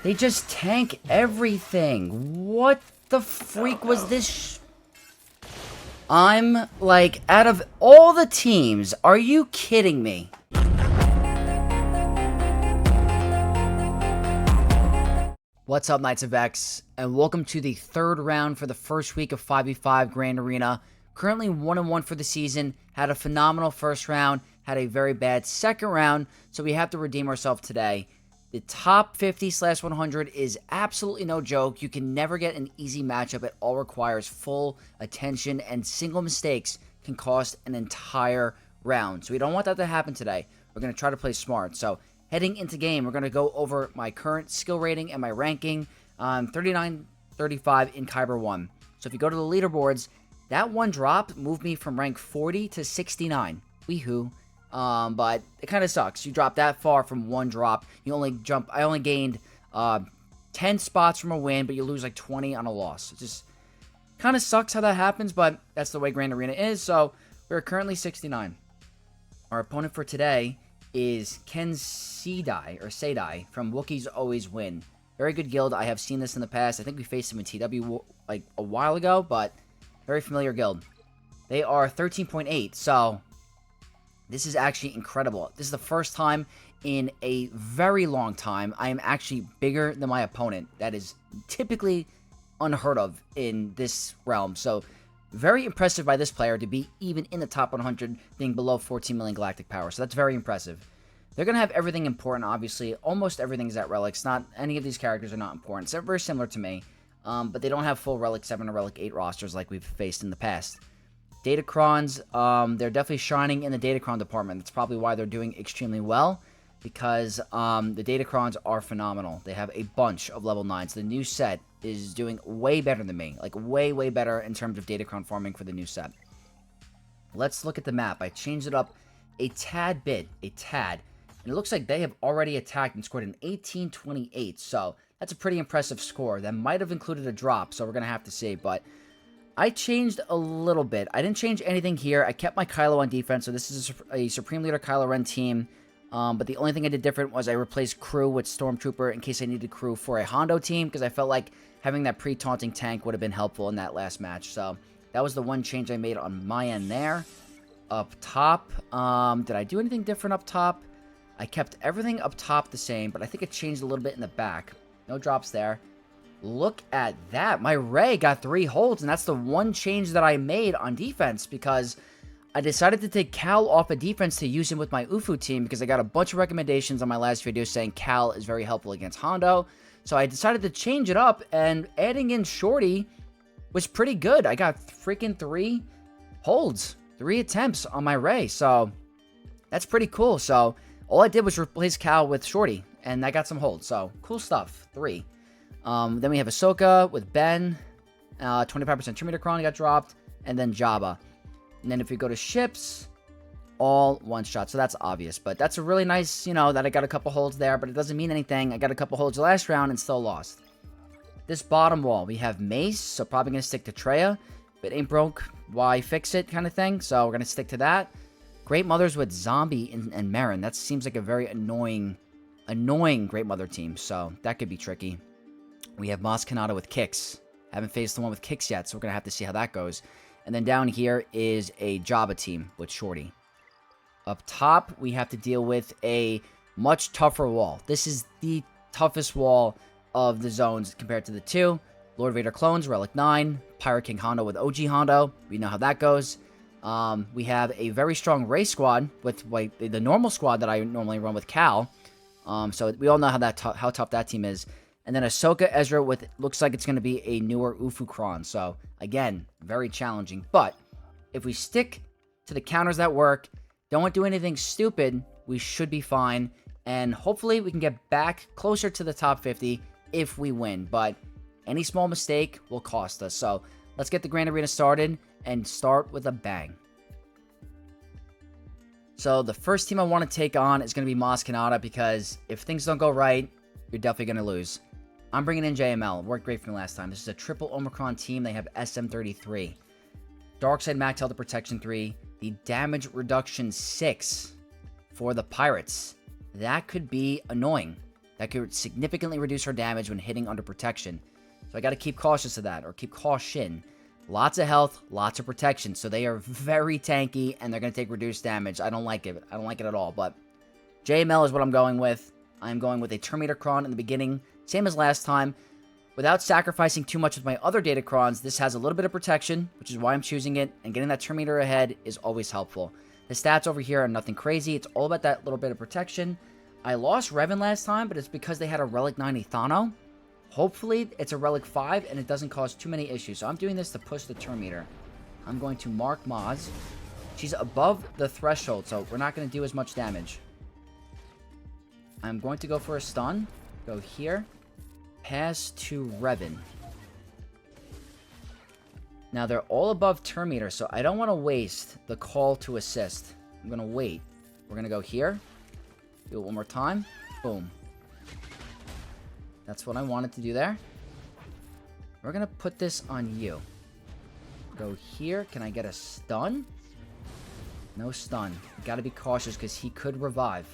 They just tank everything. What the freak was this? I'm like, out of all the teams, are you kidding me? What's up, Knights of X, and welcome to the third round for the first week of 5v5 Grand Arena. Currently 1-1 for the season, had a phenomenal first round, had a very bad second round, so we have to redeem ourselves today. The top 50/100 is absolutely no joke. You can never get an easy matchup. It all requires full attention, and single mistakes can cost an entire round. So we don't want that to happen today. We're going to try to play smart. So heading into game, we're going to go over my current skill rating and my ranking. 39-35 in Kyber 1. So if you go to the leaderboards, that one drop moved me from rank 40 to 69. Weehoo. But it kind of sucks. You drop that far from one drop. I only gained 10 spots from a win, but you lose like 20 on a loss. It just kind of sucks how that happens, but that's the way Grand Arena is. So we're currently 69. Our opponent for today is Ken Sadai from Wookiees Always Win. Very good guild. I have seen this in the past. I think we faced him in TW like a while ago, but very familiar guild. They are 13.8, so this is actually incredible. This is the first time in a very long time I am actually bigger than my opponent. That is typically unheard of in this realm. So very impressive by this player to be even in the top 100, being below 14 million galactic power. So that's very impressive. They're going to have everything important, obviously. Almost everything is at relics. Not any of these characters are not important. So they're very similar to me. But they don't have full Relic 7 or Relic 8 rosters like we've faced in the past. Datacrons, they're definitely shining in the Datacron department. That's probably why they're doing extremely well, because the Datacrons are phenomenal. They have a bunch of level 9s. The new set is doing way better than me. Like, way, way better in terms of Datacron farming for the new set. Let's look at the map. I changed it up a tad bit. And it looks like they have already attacked and scored an 18-28. So that's a pretty impressive score. That might have included a drop, so we're going to have to see. But I changed a little bit. I didn't change anything here. I kept my Kylo on defense, so this is a Supreme Leader Kylo Ren team. But the only thing I did different was I replaced crew with Stormtrooper in case I needed crew for a Hondo team, because I felt like having that pre-taunting tank would have been helpful in that last match. So that was the one change I made on my end there. Up top, did I do anything different up top? I kept everything up top the same, but I think it changed a little bit in the back. No drops there. Look at that. My Rey got 3 holds, and that's the one change that I made on defense, because I decided to take Cal off of defense to use him with my Ufu team, because I got a bunch of recommendations on my last video saying Cal is very helpful against Hondo. So I decided to change it up, and adding in Shorty was pretty good. I got freaking 3 holds, 3 attempts on my Rey, so that's pretty cool. So all I did was replace Cal with Shorty, and I got some holds, so cool stuff. 3. Then we have Ahsoka with Ben, 25% Terminator Cron got dropped, and then Jabba. And then if we go to ships, all one shot. So that's obvious, but that's a really nice, that I got a couple holds there, but it doesn't mean anything. I got a couple holds last round and still lost. This bottom wall, we have Mace, so probably going to stick to Traya. If it ain't broke, why fix it kind of thing. So we're going to stick to that. Great Mothers with Zombie and Marin. That seems like a very annoying Great Mother team, so that could be tricky. We have Maz Kanata with Kicks. Haven't faced the one with Kicks yet, so we're going to have to see how that goes. And then down here is a Jabba team with Shorty. Up top, we have to deal with a much tougher wall. This is the toughest wall of the zones compared to the 2. Lord Vader clones, Relic 9. Pirate King Hondo with OG Hondo. We know how that goes. We have a very strong race squad with like the normal squad that I normally run with Cal. So we all know how tough that team is. And then Ahsoka Ezra with, looks like it's going to be a newer Ufu Cron. So, again, very challenging. But if we stick to the counters that work, don't do anything stupid, we should be fine. And hopefully we can get back closer to the top 50 if we win. But any small mistake will cost us. So, let's get the Grand Arena started and start with a bang. So, the first team I want to take on is going to be Maz Kanata, because if things don't go right, you're definitely going to lose. I'm bringing in JML. It worked great for me last time. This is a triple Omicron team. They have SM33. Darkside Max Health Protection 3. The damage reduction 6 for the Pirates. That could be annoying. That could significantly reduce her damage when hitting under protection. So I got to keep cautious of that, or keep caution. Lots of health, lots of protection. So they are very tanky, and they're going to take reduced damage. I don't like it. I don't like it at all. But JML is what I'm going with. I'm going with a Terminator Cron in the beginning, same as last time. Without sacrificing too much with my other data Crons, this has a little bit of protection, which is why I'm choosing it, and getting that Terminator ahead is always helpful. The stats over here are nothing crazy. It's all about that little bit of protection. I lost Revan last time, but it's because they had a Relic 9 Ethano. Hopefully, it's a Relic 5, and it doesn't cause too many issues. So I'm doing this to push the Terminator. I'm going to mark Maz. She's above the threshold, so we're not going to do as much damage. I'm going to go for a stun. Go here. Pass to Revan. Now, they're all above Terminator, so I don't want to waste the call to assist. I'm going to wait. We're going to go here. Do it one more time. Boom. That's what I wanted to do there. We're going to put this on you. Go here. Can I get a stun? No stun. Got to be cautious because he could revive.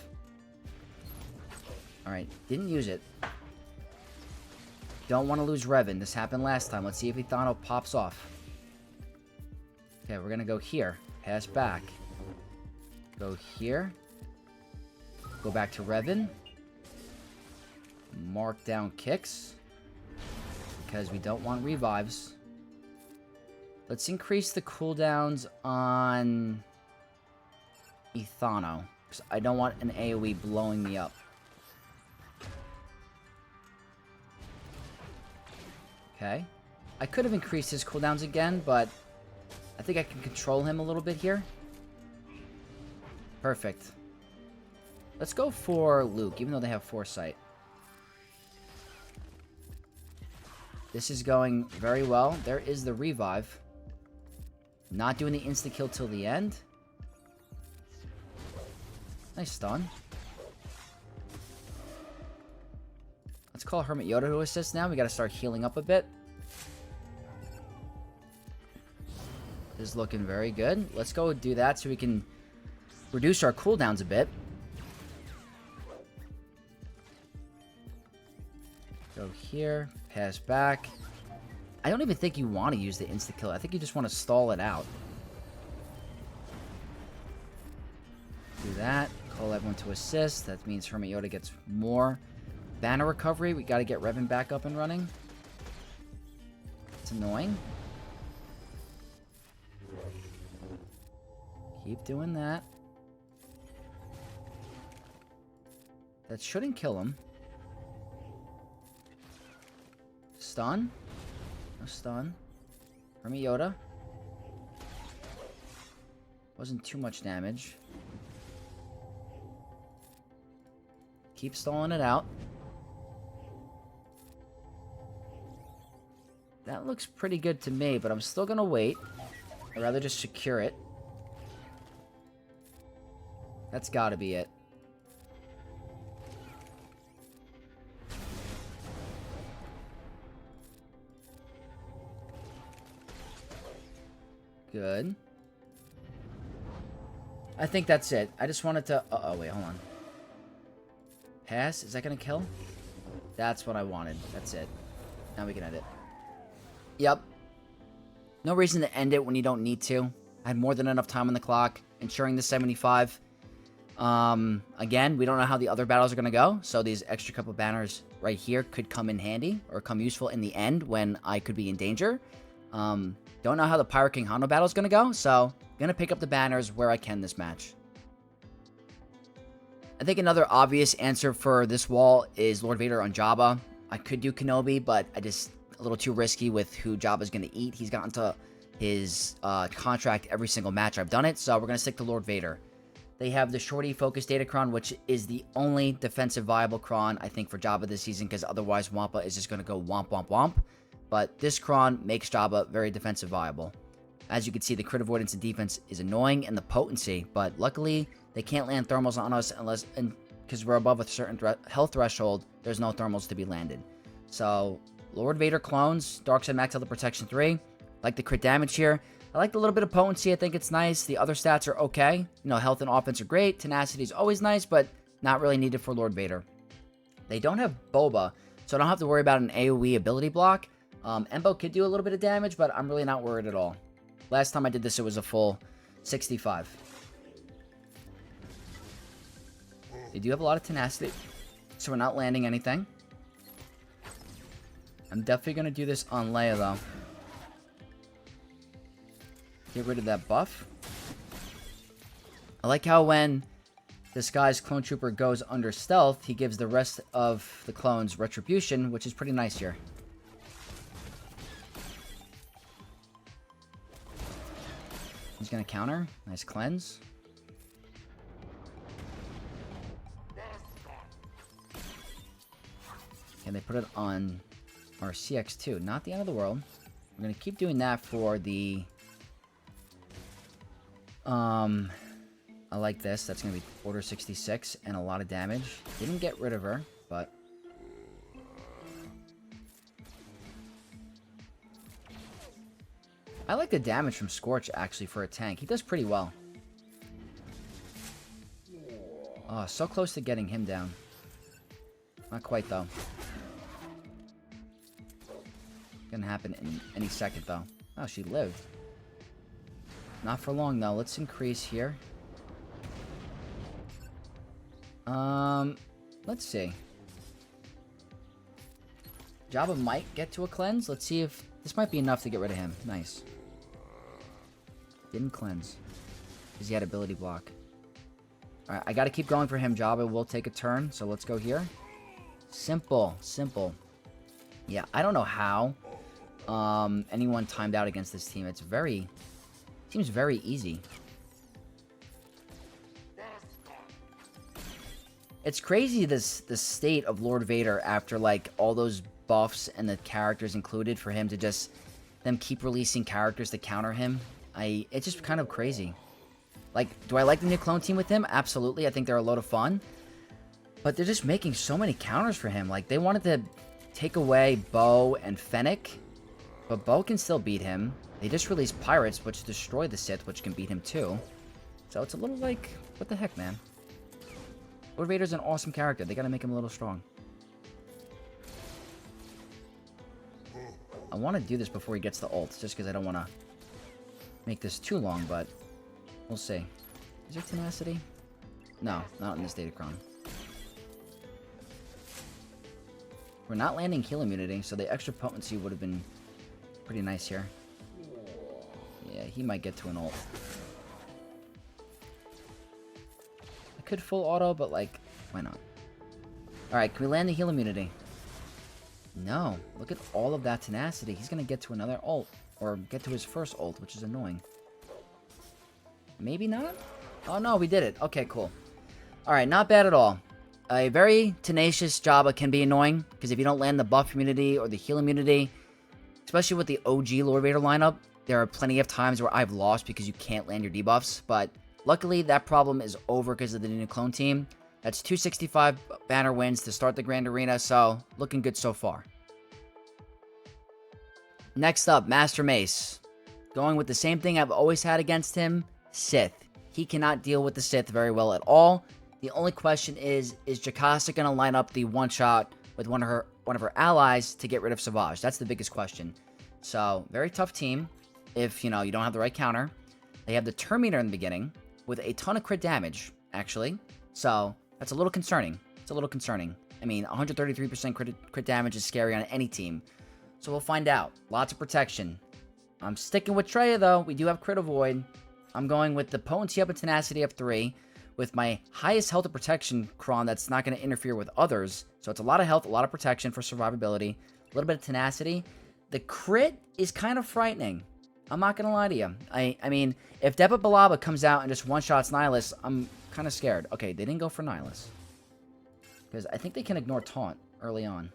Alright, didn't use it. Don't want to lose Revan. This happened last time. Let's see if Ethano pops off. Okay, we're going to go here. Pass back. Go here. Go back to Revan. Mark down kicks. Because we don't want revives. Let's increase the cooldowns on Ethano. Because I don't want an AoE blowing me up. Okay. I could have increased his cooldowns again, but I think I can control him a little bit here. Perfect. Let's go for Luke, even though they have Foresight. This is going very well. There is the revive. Not doing the insta-kill till the end. Nice stun. Let's call Hermit Yoda to assist now. We got to start healing up a bit. This is looking very good. Let's go do that so we can reduce our cooldowns a bit. Go here. Pass back. I don't even think you want to use the insta-kill. I think you just want to stall it out. Do that. Call everyone to assist. That means Hermit Yoda gets more banner recovery. We got to get Revan back up and running. It's annoying. Keep doing that. That shouldn't kill him. Stun. No stun. Hermit Yoda. Wasn't too much damage. Keep stalling it out. That looks pretty good to me, but I'm still gonna wait. I'd rather just secure it. That's gotta be it. Good. I think that's it. I just wanted to... Uh-oh, wait, hold on. Pass? Is that gonna kill? That's what I wanted. That's it. Now we can end it. Yep. No reason to end it when you don't need to. I had more than enough time on the clock. Ensuring the 75. Again, we don't know how the other battles are going to go. So these extra couple banners right here could come in handy. Or come useful in the end when I could be in danger. Don't know how the Pirate King Hondo battle is going to go. So, going to pick up the banners where I can this match. I think another obvious answer for this wall is Lord Vader on Jabba. I could do Kenobi, but I just... a little too risky with who Jabba's going to eat. He's gotten to his contract every single match I've done it, so we're going to stick to Lord Vader. They have the Shorty Focus Data Cron, which is the only defensive viable Cron, I think, for Jabba this season, because otherwise Wampa is just going to go womp, womp, womp. But this Cron makes Jabba very defensive viable. As you can see, the crit avoidance and defense is annoying, and the potency, but luckily, they can't land thermals on us unless, because we're above a certain health threshold, there's no thermals to be landed. So... Lord Vader clones, Darkseid Max Health Protection 3. Like the crit damage here. I like the little bit of potency. I think it's nice. The other stats are okay. You know, health and offense are great. Tenacity is always nice, but not really needed for Lord Vader. They don't have Boba, so I don't have to worry about an AoE ability block. Embo could do a little bit of damage, but I'm really not worried at all. Last time I did this, it was a full 65. They do have a lot of tenacity, so we're not landing anything. I'm definitely going to do this on Leia, though. Get rid of that buff. I like how when this guy's clone trooper goes under stealth, he gives the rest of the clones retribution, which is pretty nice here. He's going to counter. Nice cleanse. And they put it on our CX2. Not the end of the world. We're going to keep doing that for the... I like this. That's going to be Order 66 and a lot of damage. Didn't get rid of her, but... I like the damage from Scorch, actually, for a tank. He does pretty well. Oh, so close to getting him down. Not quite, though. Gonna happen in any second, though. Oh, she lived. Not for long, though. Let's increase here. Let's see. Jabba might get to a cleanse. Let's see if... This might be enough to get rid of him. Nice. Didn't cleanse. Because he had ability block. Alright, I gotta keep going for him. Jabba will take a turn, so let's go here. Simple. Simple. Yeah, I don't know how anyone timed out against this team. It's very... Seems very easy. It's crazy the state of Lord Vader after, like, all those buffs and the characters included for him to just... Them keep releasing characters to counter him. It's just kind of crazy. Like, do I like the new clone team with him? Absolutely. I think they're a load of fun. But they're just making so many counters for him. Like, they wanted to take away Bo and Fennec. But Bo can still beat him. They just released Pirates, which destroy the Sith, which can beat him too. So it's a little like, what the heck, man? Lord Vader's an awesome character. They gotta make him a little strong. I want to do this before he gets the ult, just because I don't want to make this too long, but we'll see. Is there tenacity? No, not in this Datacron. We're not landing heal immunity, so the extra potency would have been pretty nice here. Yeah, he might get to an ult. I could full auto, but like, why not? Alright, can we land the heal immunity? No. Look at all of that tenacity. He's going to get to another ult. Or get to his first ult, which is annoying. Maybe not? Oh no, we did it. Okay, cool. Alright, not bad at all. A very tenacious Jabba can be annoying, because if you don't land the buff immunity or the heal immunity, especially with the OG Lord Vader lineup, there are plenty of times where I've lost because you can't land your debuffs, but luckily that problem is over because of the new clone team. That's 265 banner wins to start the Grand Arena, so looking good so far. Next up, Master Mace. Going with the same thing I've always had against him, Sith. He cannot deal with the Sith very well at all. The only question is Jocasta going to line up the one-shot with one of her allies to get rid of Savage? That's the biggest question. So, very tough team if, you know, you don't have the right counter. They have the Terminator in the beginning with a ton of crit damage, actually. So, that's a little concerning. It's a little concerning. I mean, 133% crit damage is scary on any team. So, we'll find out. Lots of protection. I'm sticking with Traya, though. We do have crit avoid. I'm going with the potency up and tenacity of 3 with my highest health and protection Cron that's not going to interfere with others. So, it's a lot of health, a lot of protection for survivability, a little bit of tenacity. The crit is kind of frightening. I'm not going to lie to you. I mean, if Deba Balaba comes out and just one-shots Nihilus, I'm kind of scared. Okay, they didn't go for Nihilus. Because I think they can ignore Taunt early on.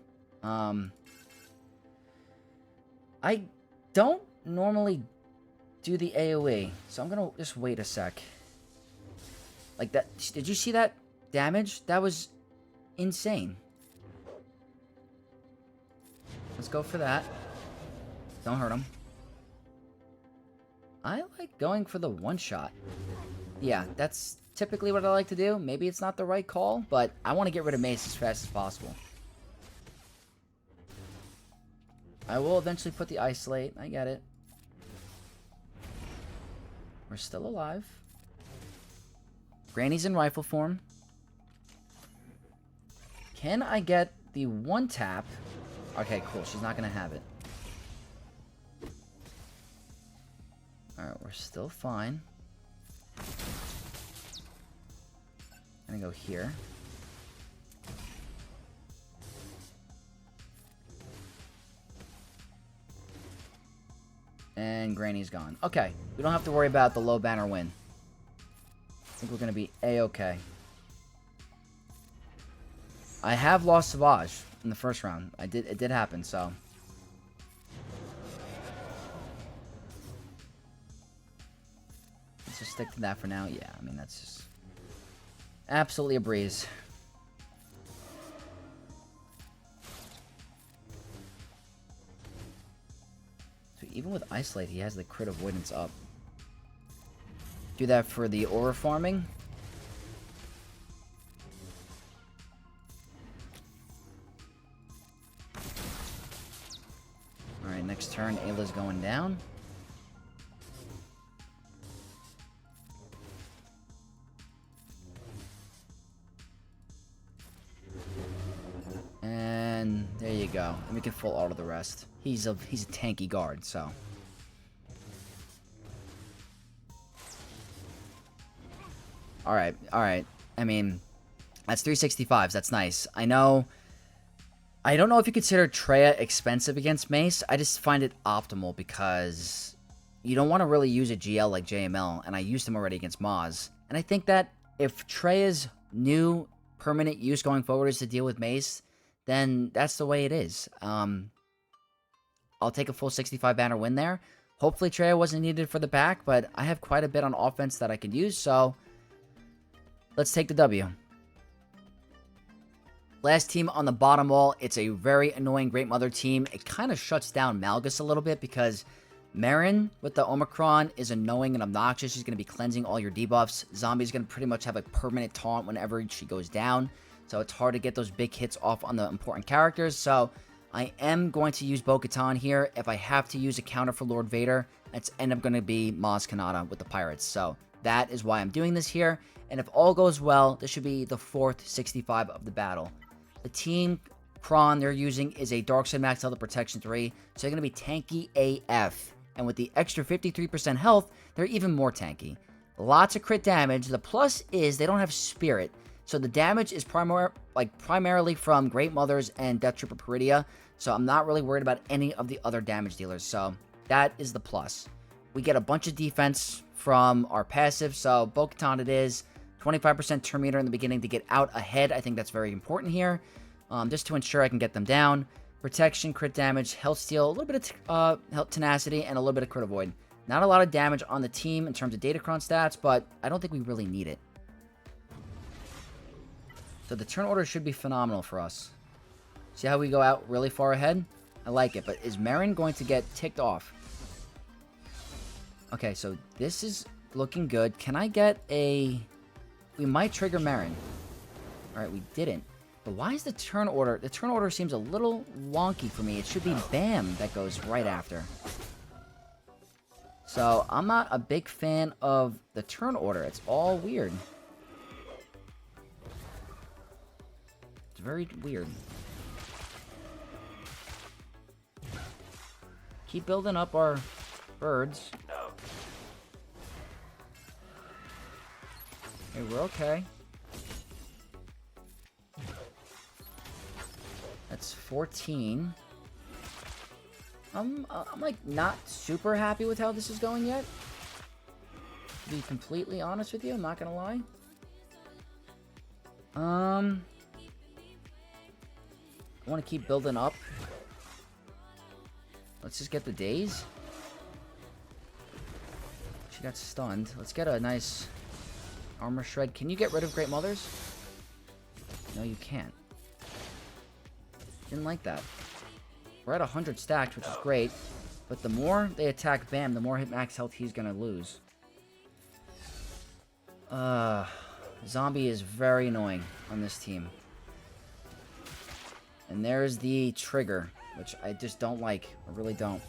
I don't normally do the AoE, so I'm going to just wait a sec. Like that. Did you see that damage? That was insane. Let's go for that. Don't hurt him. I like going for the one-shot. Yeah, that's typically what I like to do. Maybe it's not the right call, but I want to get rid of Mace as fast as possible. I will eventually put the isolate. I get it. We're still alive. Granny's in rifle form. Can I get the one tap? Okay, cool. She's not going to have it. Alright, we're still fine. I'm going to go here. And Granny's gone. Okay, we don't have to worry about the low banner win. I think we're going to be A-okay. I have lost Savage in the first round. It did happen, so. Let's just stick to that for now. Yeah, I mean, that's just absolutely a breeze. So even with Isolate, he has the crit avoidance up. Do that for the aura farming. Alright, next turn, Ayla's going down. And there you go. And we can full auto the rest. He's a tanky guard, so. Alright, alright. I mean, that's 365s. That's nice. I know. I don't know if you consider Traya expensive against Mace. I just find it optimal because you don't want to really use a GL like JML, and I used him already against Maz. And I think that if Traya's new permanent use going forward is to deal with Mace, then that's the way it is. I'll take a full 65 banner win there. Hopefully Traya wasn't needed for the back, but I have quite a bit on offense that I could use, so let's take the W. Last team on the bottom wall, it's a very annoying Great Mother team. It kind of shuts down Malgus a little bit because Marin with the Omicron is annoying and obnoxious. She's going to be cleansing all your debuffs. Zombie's going to pretty much have a permanent taunt whenever she goes down. So it's hard to get those big hits off on the important characters. So I am going to use Katan here. If I have to use a counter for Lord Vader, it's end up going to be Maz Kanata with the Pirates. So that is why I'm doing this here. And if all goes well, this should be the 4th 65 of the battle. The team Cron they're using is a Darkside Max Health Protection 3, so they're going to be tanky AF. And with the extra 53% health, they're even more tanky. Lots of crit damage. The plus is they don't have Spirit, so the damage is primarily from Great Mothers and Death Trooper Peridia, so I'm not really worried about any of the other damage dealers, so that is the plus. We get a bunch of defense from our passive, so Bo-Katan it is. 25% turn meter in the beginning to get out ahead. I think that's very important here. Just to ensure I can get them down. Protection, crit damage, health steal, a little bit of health tenacity, and a little bit of crit avoid. Not a lot of damage on the team in terms of Datacron stats, but I don't think we really need it. So the turn order should be phenomenal for us. See how we go out really far ahead? I like it, but is Marin going to get ticked off? Okay, so this is looking good. Can I get a... We might trigger Marin. Alright, we didn't. But why is the turn order... The turn order seems a little wonky for me. It should be Bam that goes right after. So, I'm not a big fan of the turn order. It's all weird. It's very weird. Keep building up our birds. Hey, we're okay. That's 14. I'm like not super happy with how this is going yet. To be completely honest with you, I'm not gonna lie. I want to keep building up. Let's just get the days. She got stunned. Let's get a nice armor shred. Can you get rid of Great Mothers? No, you can't. Didn't like that. We're at 100 stacks, which is great. But the more they attack Bam, the more hit max health he's gonna lose. Zombie is very annoying on this team. And there's the trigger. which I just don't like. I really don't.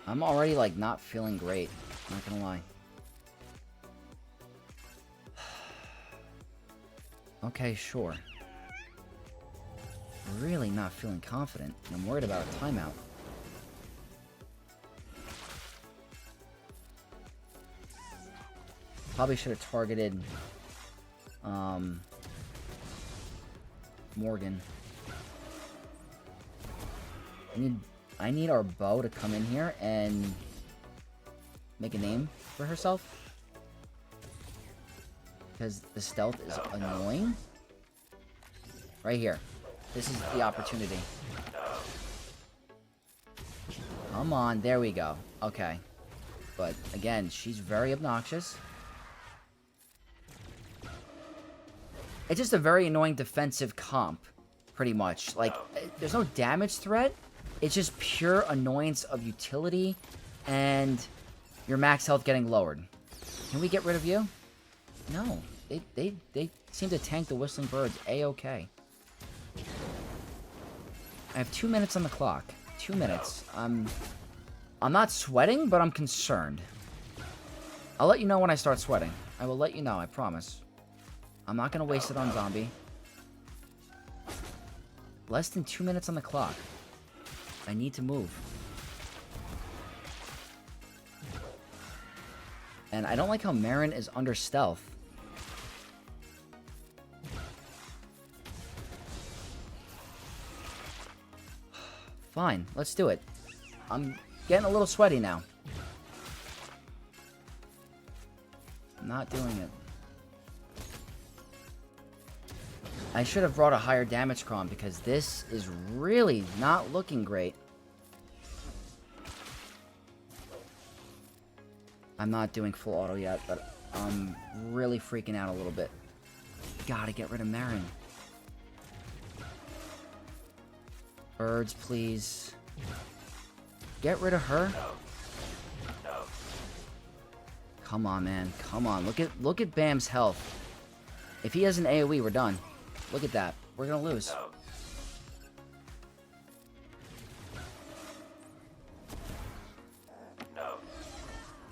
I'm already, like, not feeling great. Not gonna lie. Okay, sure. Really not feeling confident, and I'm worried about a timeout. Probably should have targeted Morgan. I need our bow to come in here and make a name for herself. Because the stealth is annoying. Right here. This is the opportunity. Come on, there we go. Okay. But, again, she's very obnoxious. It's just a very annoying defensive comp, pretty much. Like, there's no damage threat. It's just pure annoyance of utility and your max health getting lowered. Can we get rid of you? No. They seem to tank the Whistling Birds A-okay. I have 2 minutes on the clock. 2 minutes. I'm not sweating, but I'm concerned. I'll let you know when I start sweating. I will let you know, I promise. I'm not going to waste it on zombie. Less than 2 minutes on the clock. I need to move. And I don't like how Marin is under stealth. Fine, let's do it. I'm getting a little sweaty now. I'm not doing it. I should have brought a higher damage Cron because this is really not looking great. I'm not doing full auto yet, but I'm really freaking out a little bit. Gotta get rid of Marin. Birds, please. Get rid of her. Come on, man. Come on. Look at Bam's health. If he has an AoE, we're done. Look at that. We're gonna lose.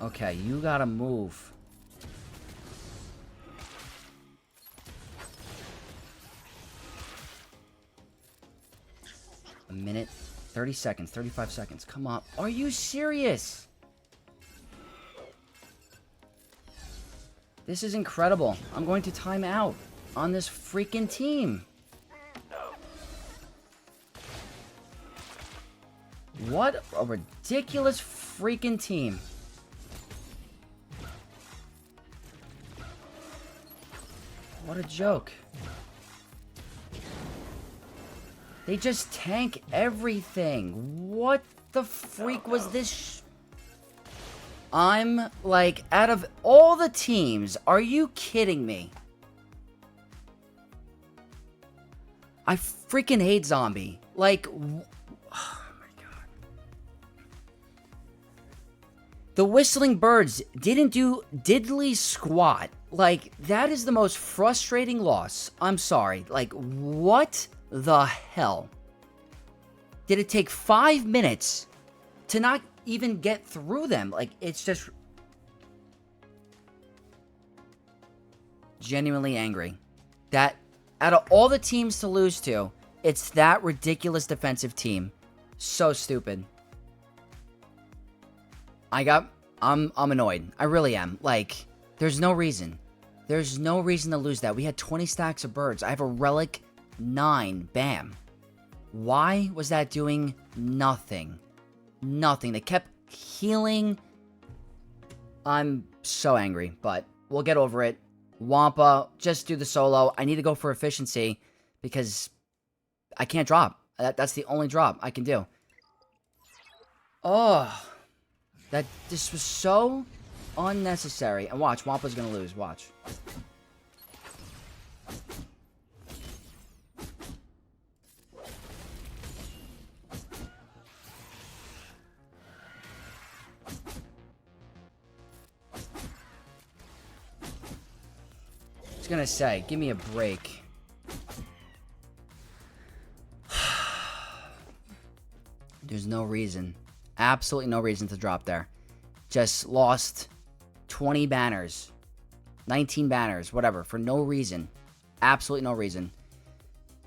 Okay, you gotta move. A minute, 30 seconds, 35 seconds. Come on. Are you serious? This is incredible. I'm going to time out on this freaking team. What a ridiculous freaking team. What a joke. They just tank everything. What the freak was this? I'm like, out of all the teams, are you kidding me? I freaking hate zombie. Like, oh my god. The Whistling Birds didn't do diddly squat. Like, that is the most frustrating loss. I'm sorry. Like, what the hell? Did it take 5 minutes to not even get through them? Like, it's just genuinely angry that out of all the teams to lose to, it's that ridiculous defensive team. So stupid. I'm annoyed. I really am. Like, there's no reason. There's no reason to lose that. We had 20 stacks of birds. I have a relic 9. Bam. Why was that doing nothing? Nothing. They kept healing. I'm so angry, but we'll get over it. Wampa, just do the solo. I need to go for efficiency because I can't drop. That's the only drop I can do. Oh, this was so unnecessary. And watch, Wampa's gonna lose. Watch. I was gonna say, give me a break. There's no reason. Absolutely no reason to drop there. Just lost 20 banners. 19 banners, whatever, for no reason. Absolutely no reason.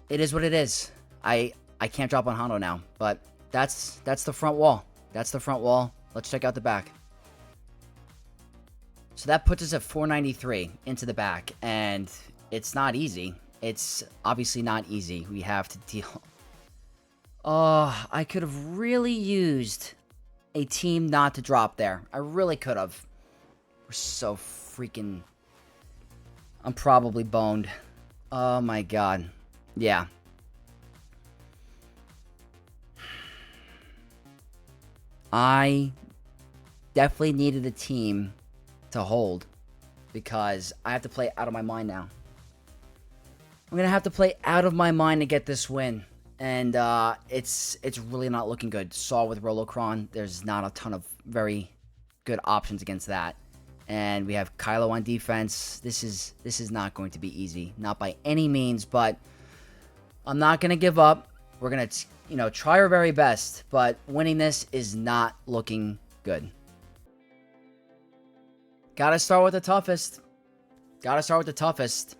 It is what it is. I can't drop on Hondo now, but that's the front wall. That's the front wall. Let's check out the back. So that puts us at 493 into the back, and it's not easy. It's obviously not easy. We have to deal. Oh, I could have really used a team not to drop there. I really could have. We're so freaking... I'm probably boned. Oh my god. Yeah. I definitely needed a team to hold because I have to play out of my mind now. I'm going to have to play out of my mind to get this win. And it's really not looking good. Saw with Rolo Cron, there's not a ton of very good options against that. And we have Kylo on defense. This is not going to be easy. Not by any means, but I'm not going to give up. We're going to, try our very best. But winning this is not looking good. Gotta start with the toughest. Gotta start with the toughest.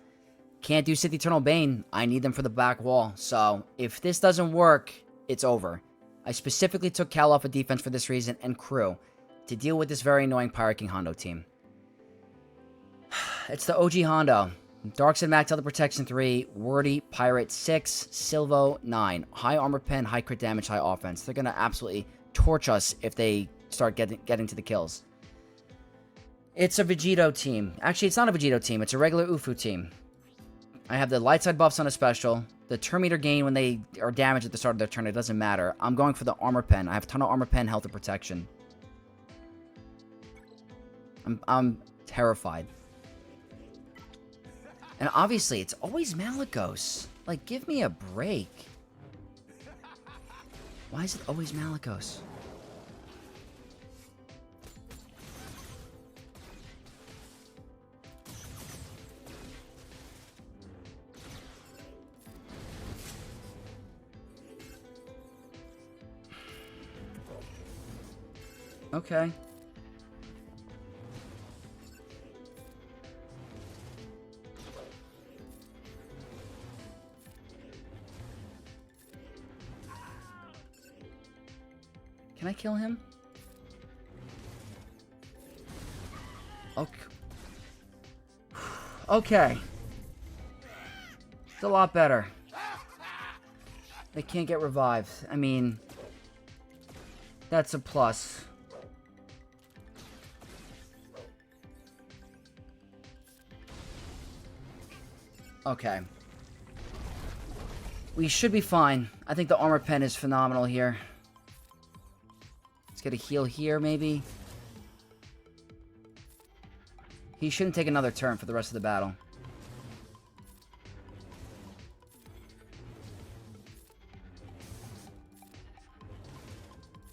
Can't do Sith Eternal Bane. I need them for the back wall. So, if this doesn't work, it's over. I specifically took Cal off of defense for this reason, and crew, to deal with this very annoying Pirate King Hondo team. It's the OG Hondo. Darkseid Max Elder Protection 3, Wordy Pirate 6, Silvo 9. High armor pen, high crit damage, high offense. They're gonna absolutely torch us if they start getting to the kills. It's a Vegito team. Actually, it's not a Vegito team. It's a regular Ufu team. I have the light side buffs on a special. The turn meter gain when they are damaged at the start of their turn, it doesn't matter. I'm going for the armor pen. I have a ton of armor pen, health, and protection. I'm terrified. And obviously, it's always Malgus. Like, give me a break. Why is it always Malgus? Okay. Can I kill him? Okay. Okay. It's a lot better. They can't get revived. I mean, that's a plus. Okay. We should be fine. I think the armor pen is phenomenal here. Let's get a heal here, maybe. He shouldn't take another turn for the rest of the battle.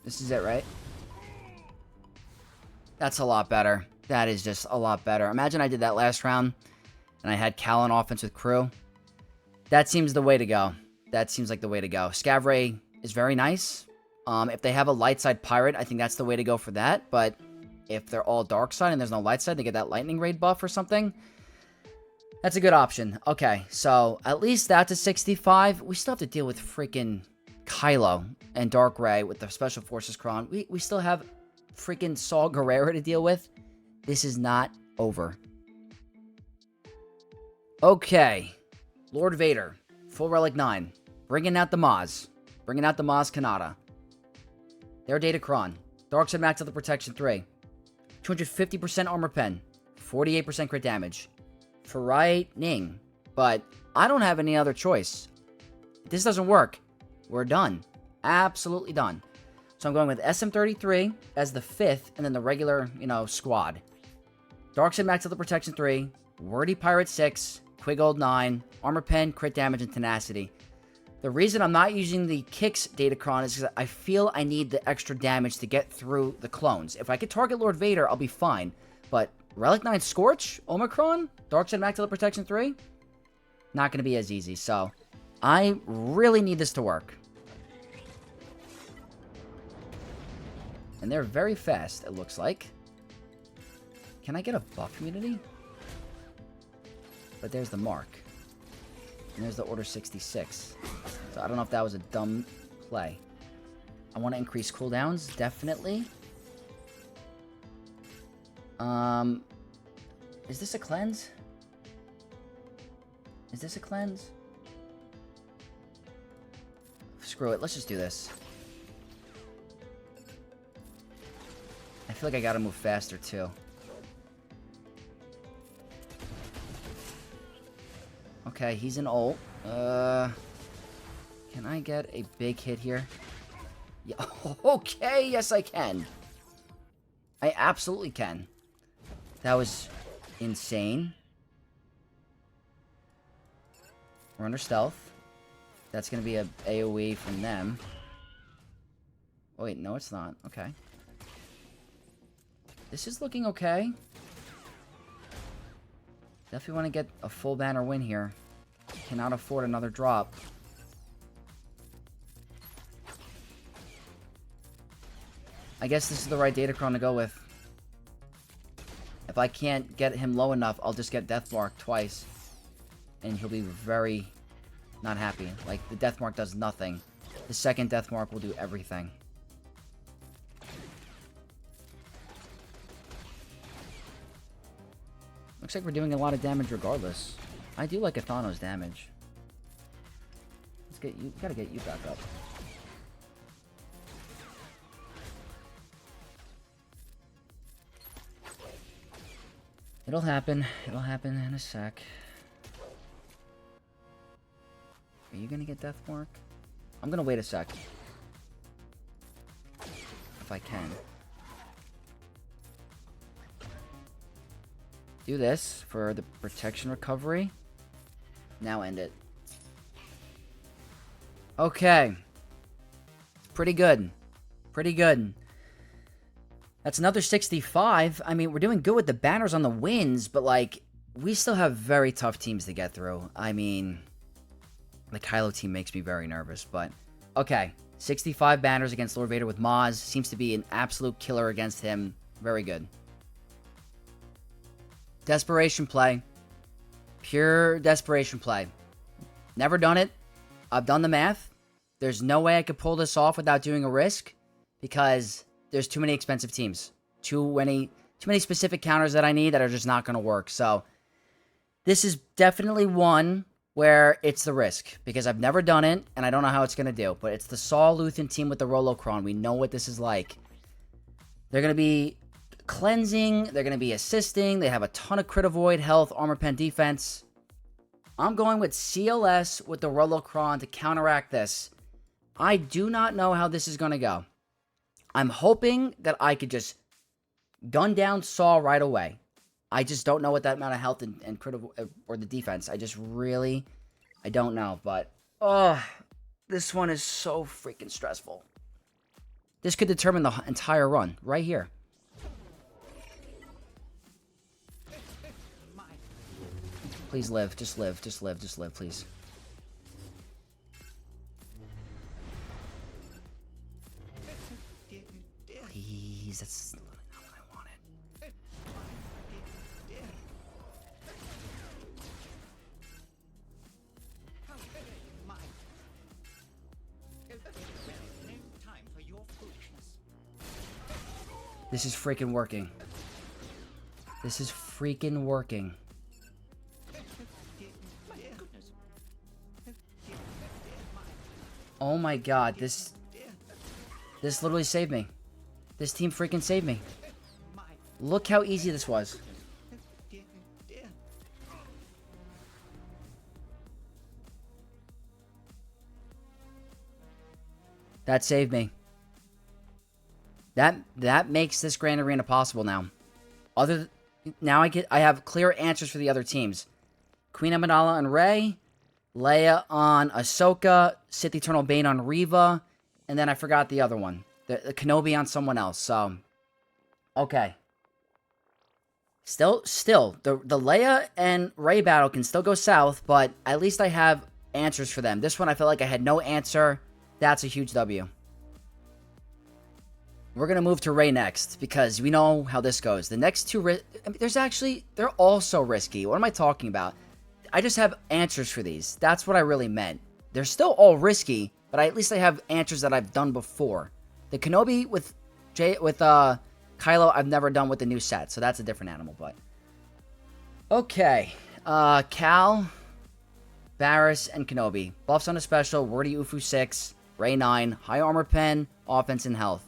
This is it, right? That's a lot better. That is just a lot better. Imagine I did that last round and I had Cal on offense with crew. That seems the way to go. That seems like the way to go. Scavray is very nice. If they have a light side pirate, I think that's the way to go for that. But if they're all dark side and there's no light side, they get that lightning raid buff or something. That's a good option. Okay, so at least that's a 65. We still have to deal with freaking Kylo and Dark Ray with the Special Forces Cron. We still have freaking Saw Gerrera to deal with. This is not over. Okay. Lord Vader. Full Relic 9. Bringing out the Maz. Bringing out the Maz Kanata. Their Data Cron. Darkseid Max Elder Protection 3. 250% armor pen. 48% crit damage. Frightening. But I don't have any other choice. If this doesn't work, we're done. Absolutely done. So I'm going with SM33 as the 5th, and then the regular, squad. Darkseid Max Elder Protection 3. Wordy Pirate 6. Quigold 9. Armor pen, crit damage, and tenacity. The reason I'm not using the Kicks Datacron is because I feel I need the extra damage to get through the clones. If I could target Lord Vader, I'll be fine. But Relic 9 Scorch, Omicron, Darkseid Max Elder Protection 3, not going to be as easy. So I really need this to work. And they're very fast, it looks like. Can I get a buff immunity? But there's the mark. And there's the Order 66. So I don't know if that was a dumb play. I want to increase cooldowns, definitely. Is this a cleanse? Is this a cleanse? Screw it, let's just do this. I feel like I gotta move faster, too. Okay, he's an ult. Can I get a big hit here? Yeah, okay, yes I can. I absolutely can. That was insane. We're under stealth. That's going to be a AoE from them. Oh, wait, no it's not. Okay. This is looking okay. Definitely want to get a full banner win here. Cannot afford another drop. I guess this is the right Datacron to go with. If I can't get him low enough, I'll just get Deathmark twice. And he'll be very not happy. Like, the Deathmark does nothing. The second Deathmark will do everything. Looks like we're doing a lot of damage regardless. I do like Athano's damage. Let's get you. Gotta get you back up. It'll happen. It'll happen in a sec. Are you gonna get Deathmark? I'm gonna wait a sec. If I can. Do this for the protection recovery. Now end it. Okay. Pretty good. Pretty good. That's another 65. I mean, we're doing good with the banners on the wins, but, like, we still have very tough teams to get through. I mean, the Kylo team makes me very nervous, but... Okay. 65 banners against Lord Vader with Maz. Seems to be an absolute killer against him. Very good. Desperation play. Pure desperation play. Never done it. I've done the math. There's no way I could pull this off without doing a risk, because there's too many expensive teams. Too many specific counters that I need that are just not going to work. So this is definitely one where it's the risk, because I've never done it and I don't know how it's going to do. But it's the Saul Luthen team with the Rolo Cron. We know what this is like. They're going to be cleansing. They're going to be assisting. They have a ton of crit avoid, health, armor pen defense. I'm going with CLS with the Rolo Cron to counteract this. I do not know how this is going to go. I'm hoping that I could just gun down Saul right away. I just don't know what that amount of health and crit or the defense. I don't know. But, this one is so freaking stressful. This could determine the entire run right here. Please live. Just live. Just live. Just live, please. Please, that's not what I wanted. This is freaking working. This is freaking working. Oh my god, this literally saved me. This team freaking saved me. Look how easy this was. That saved me. That makes this Grand Arena possible now. Now I have clear answers for the other teams. Queen Amidala on Rey, Leia on Ahsoka, Sith Eternal Bane on Reva, and then I forgot the other one. The Kenobi on someone else, so... Okay. Still, the Leia and Rey battle can still go south, but at least I have answers for them. This one, I felt like I had no answer. That's a huge W. We're going to move to Rey next, because we know how this goes. The next two, I mean, they're all so risky. What am I talking about? I just have answers for these. That's what I really meant. They're still all risky, but at least I have answers that I've done before. The Kenobi with Kylo, I've never done with the new set, so that's a different animal, but... Okay. Cal, Barris, and Kenobi. Buffs on a special, Wordy Ufu 6, Rey 9, High Armor Pen, Offense and Health.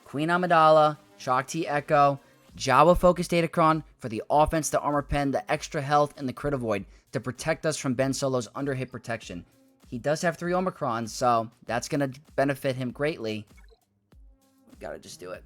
Queen Amidala, Shakti Echo, Jabba Focus Datacron for the offense, the armor pen, the extra health, and the crit avoid to protect us from Ben Solo's under hit protection. He does have 3 Omicrons, so that's going to benefit him greatly. Gotta just do it.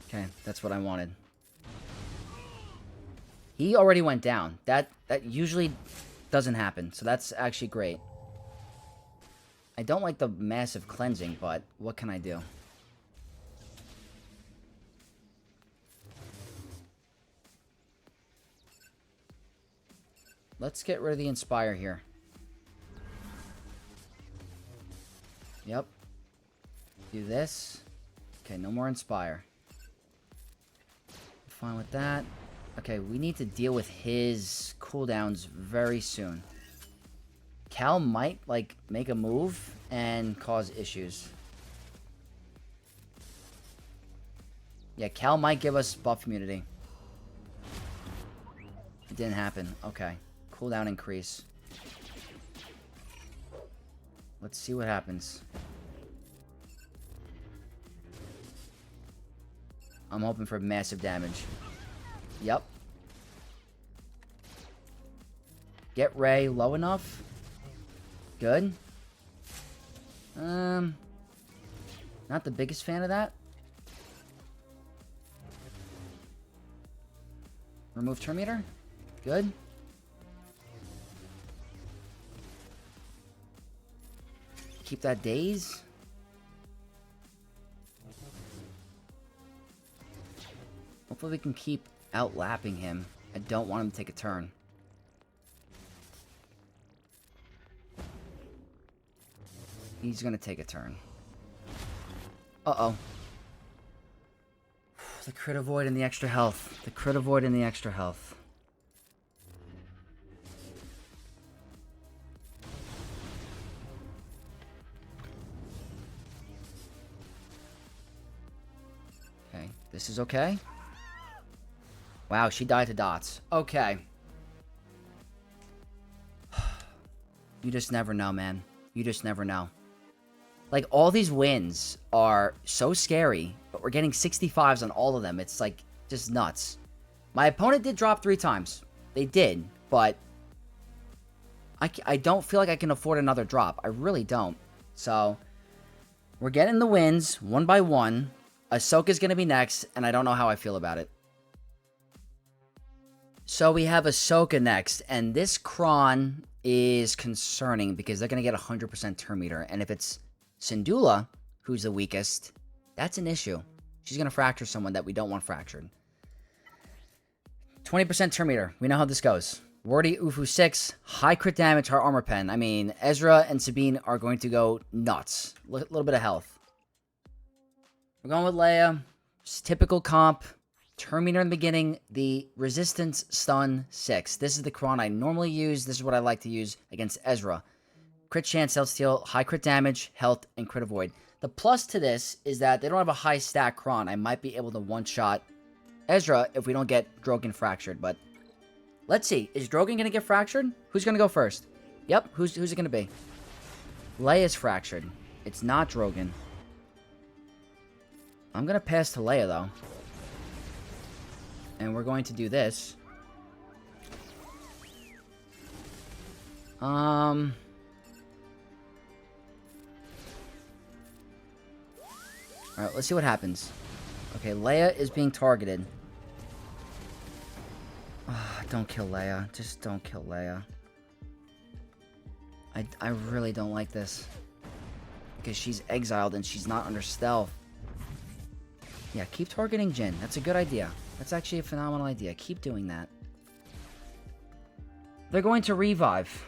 Okay, that's what I wanted. He already went down. That usually doesn't happen, so that's actually great. I don't like the massive cleansing, but what can I do? Let's get rid of the Inspire here. Yep. Do this. Okay, no more Inspire. Fine with that. Okay, we need to deal with his cooldowns very soon. Cal might, like, make a move and cause issues. Yeah, Cal might give us buff immunity. It didn't happen. Okay. Cooldown increase. Let's see what happens. I'm hoping for massive damage. Yep. Get Rey low enough. Good. Not the biggest fan of that. Remove turn meter. Good. Keep that daze. Hopefully we can keep outlapping him. I don't want him to take a turn. He's gonna take a turn. Uh-oh. The crit avoid and the extra health. The crit avoid and the extra health. Okay, this is okay. Wow, she died to dots. Okay. You just never know, man. You just never know. Like, all these wins are so scary, but we're getting 65s on all of them. It's, like, just nuts. My opponent did drop 3 times. They did, but I don't feel like I can afford another drop. I really don't. So, we're getting the wins one by one. Ahsoka's going to be next, and I don't know how I feel about it. So we have Ahsoka next, and this Cron is concerning because they're going to get 100% turn meter, and if it's Syndulla, who's the weakest, that's an issue. She's going to fracture someone that we don't want fractured. 20% turn meter. We know how this goes. Wordy Ufu 6, high crit damage, hard armor pen. I mean, Ezra and Sabine are going to go nuts. A little bit of health. We're going with Leia. Just typical comp. Turn meter in the beginning, the resistance stun 6. This is the Cron I normally use. This is what I like to use against Ezra. Crit chance, health steal, high crit damage, health, and crit avoid. The plus to this is that they don't have a high stack Cron. I might be able to one-shot Ezra if we don't get Drogon fractured, but let's see. Is Drogon going to get fractured? Who's going to go first? Yep, who's it going to be? Leia's fractured. It's not Drogon. I'm going to pass to Leia, though. And we're going to do this. Alright, let's see what happens. Okay, Leia is being targeted. Don't kill Leia. Just don't kill Leia. I really don't like this. because she's exiled and she's not under stealth. Yeah, keep targeting Jin. That's a good idea. That's actually a phenomenal idea. Keep doing that. They're going to revive.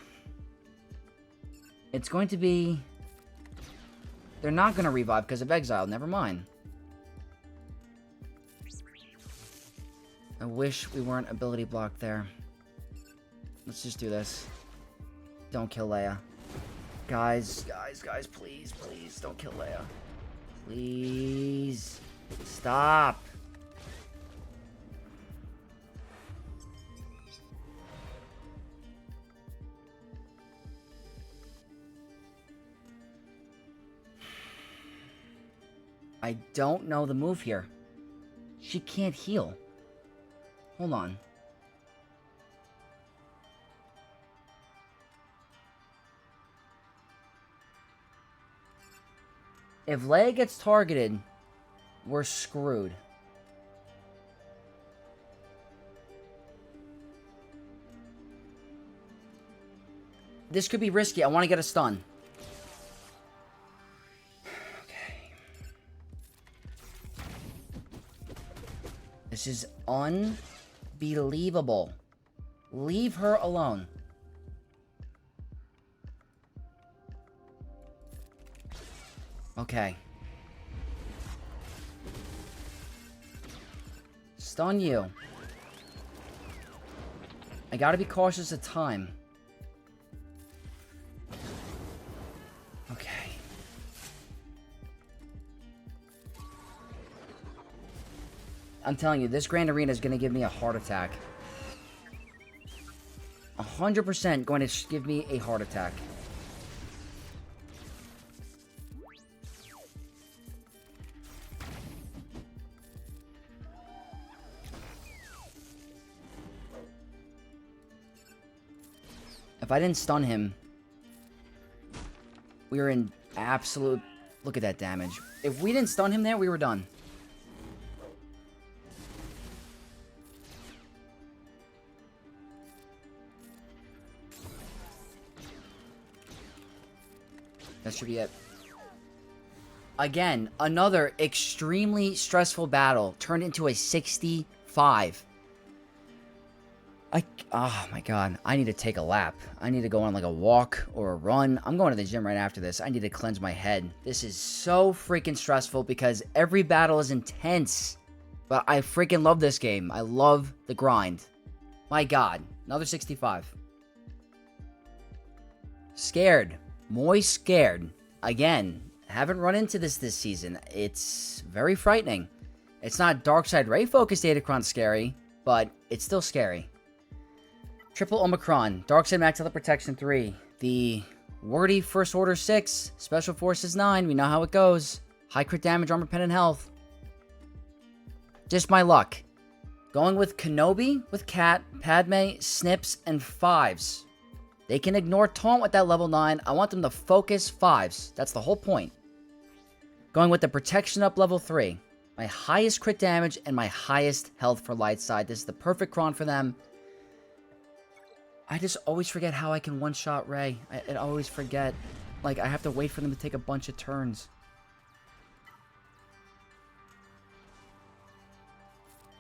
It's going to be... They're not going to revive because of exile. Never mind. I wish we weren't ability blocked there. Let's just do this. Don't kill Leia. Guys, please, please, don't kill Leia. Please. Stop. I don't know the move here. She can't heal. Hold on. If Leia gets targeted, we're screwed. This could be risky. I want to get a stun. Okay. This is unbelievable. Leave her alone. Okay. Stun you. I gotta be cautious of time. Okay. I'm telling you, this Grand Arena is gonna give me a heart attack. 100% going to give me a heart attack. If I didn't stun him, we were in absolute... Look at that damage. If we didn't stun him there, we were done. That should be it. Again, another extremely stressful battle turned into a 65. Oh my god, I need to take a lap. I need to go on like a walk or a run. I'm going to the gym right after this. I need to cleanse my head. This is so freaking stressful because every battle is intense. But I freaking love this game. I love the grind. My god, another 65. Scared. Moist scared. Again, haven't run into this season. It's very frightening. It's not Darkside Ray focused Datacron scary, but it's still scary. Triple Omicron, Darkseid Max Health Protection 3, the wordy First Order 6, Special Forces 9, we know how it goes. High crit damage, armor pen, and health. Just my luck. Going with Kenobi, with Cat, Padme, Snips, and 5s. They can ignore Taunt with that level 9. I want them to focus 5s. That's the whole point. Going with the Protection up level 3. My highest crit damage and my highest health for light side. This is the perfect Cron for them. I just always forget how I can one-shot Rey. I always forget. Like, I have to wait for them to take a bunch of turns.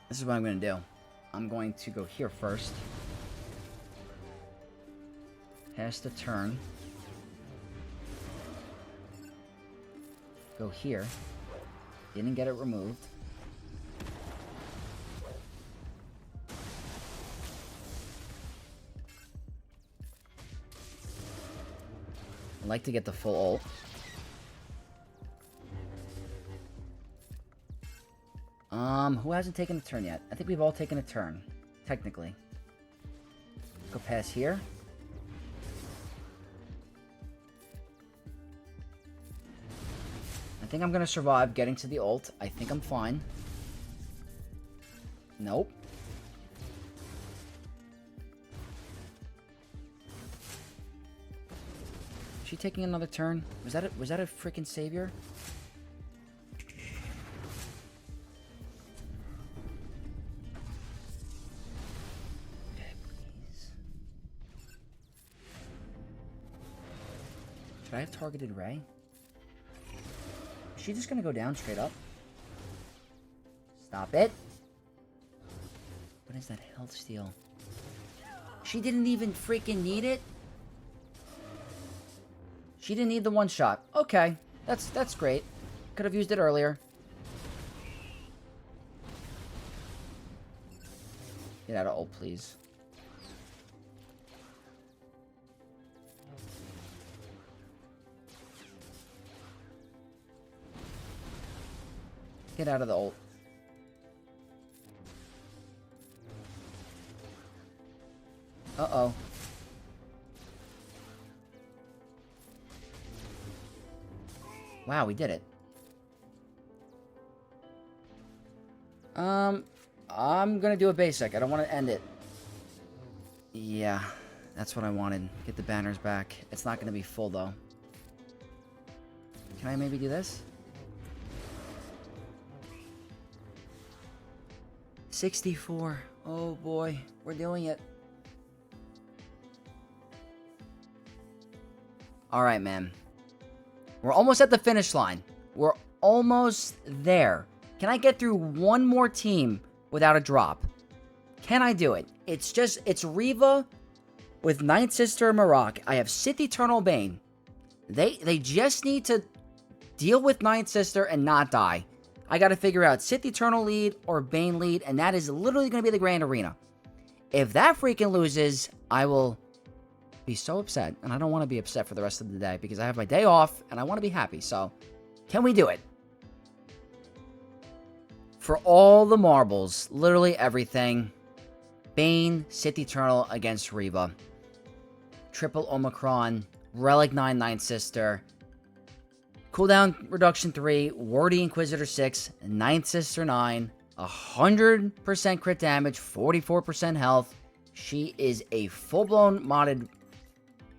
This is what I'm going to do. I'm going to go here first. Pass the turn. Go here. Didn't get it removed. I like to get the full ult. Who hasn't taken a turn yet? I think we've all taken a turn, technically. Go past here. I think I'm gonna survive getting to the ult. I think I'm fine. Nope. Is she taking another turn? Was that a freaking savior? Okay, please. Should I have targeted Rey? she just gonna go down straight up? Stop it. What is that health steal? She didn't even freaking need it? She didn't need the one shot. Okay. That's great. Could have used it earlier. Get out of ult, please. Get out of the ult. Uh-oh. Wow, we did it. I'm gonna do a basic. I don't want to end it. Yeah, that's what I wanted. Get the banners back. It's not gonna be full, though. Can I maybe do this? 64. Oh, boy. We're doing it. Alright, man. We're almost at the finish line. We're almost there. Can I get through one more team without a drop? Can I do it? It's Reva with Ninth Sister Marrok. I have Sith Eternal Bane. They just need to deal with Ninth Sister and not die. I gotta figure out Sith Eternal lead or Bane lead, and that is literally gonna be the Grand Arena. If that freaking loses, I will be so upset, and I don't want to be upset for the rest of the day because I have my day off and I want to be happy. So, can we do it? For all the marbles, literally everything, Bane, Sith Eternal against Reva, Triple Omicron, Relic 9, Ninth Sister, Cooldown Reduction 3, Wardy Inquisitor 6, Ninth Sister 9, 100% crit damage, 44% health. She is a full-blown modded.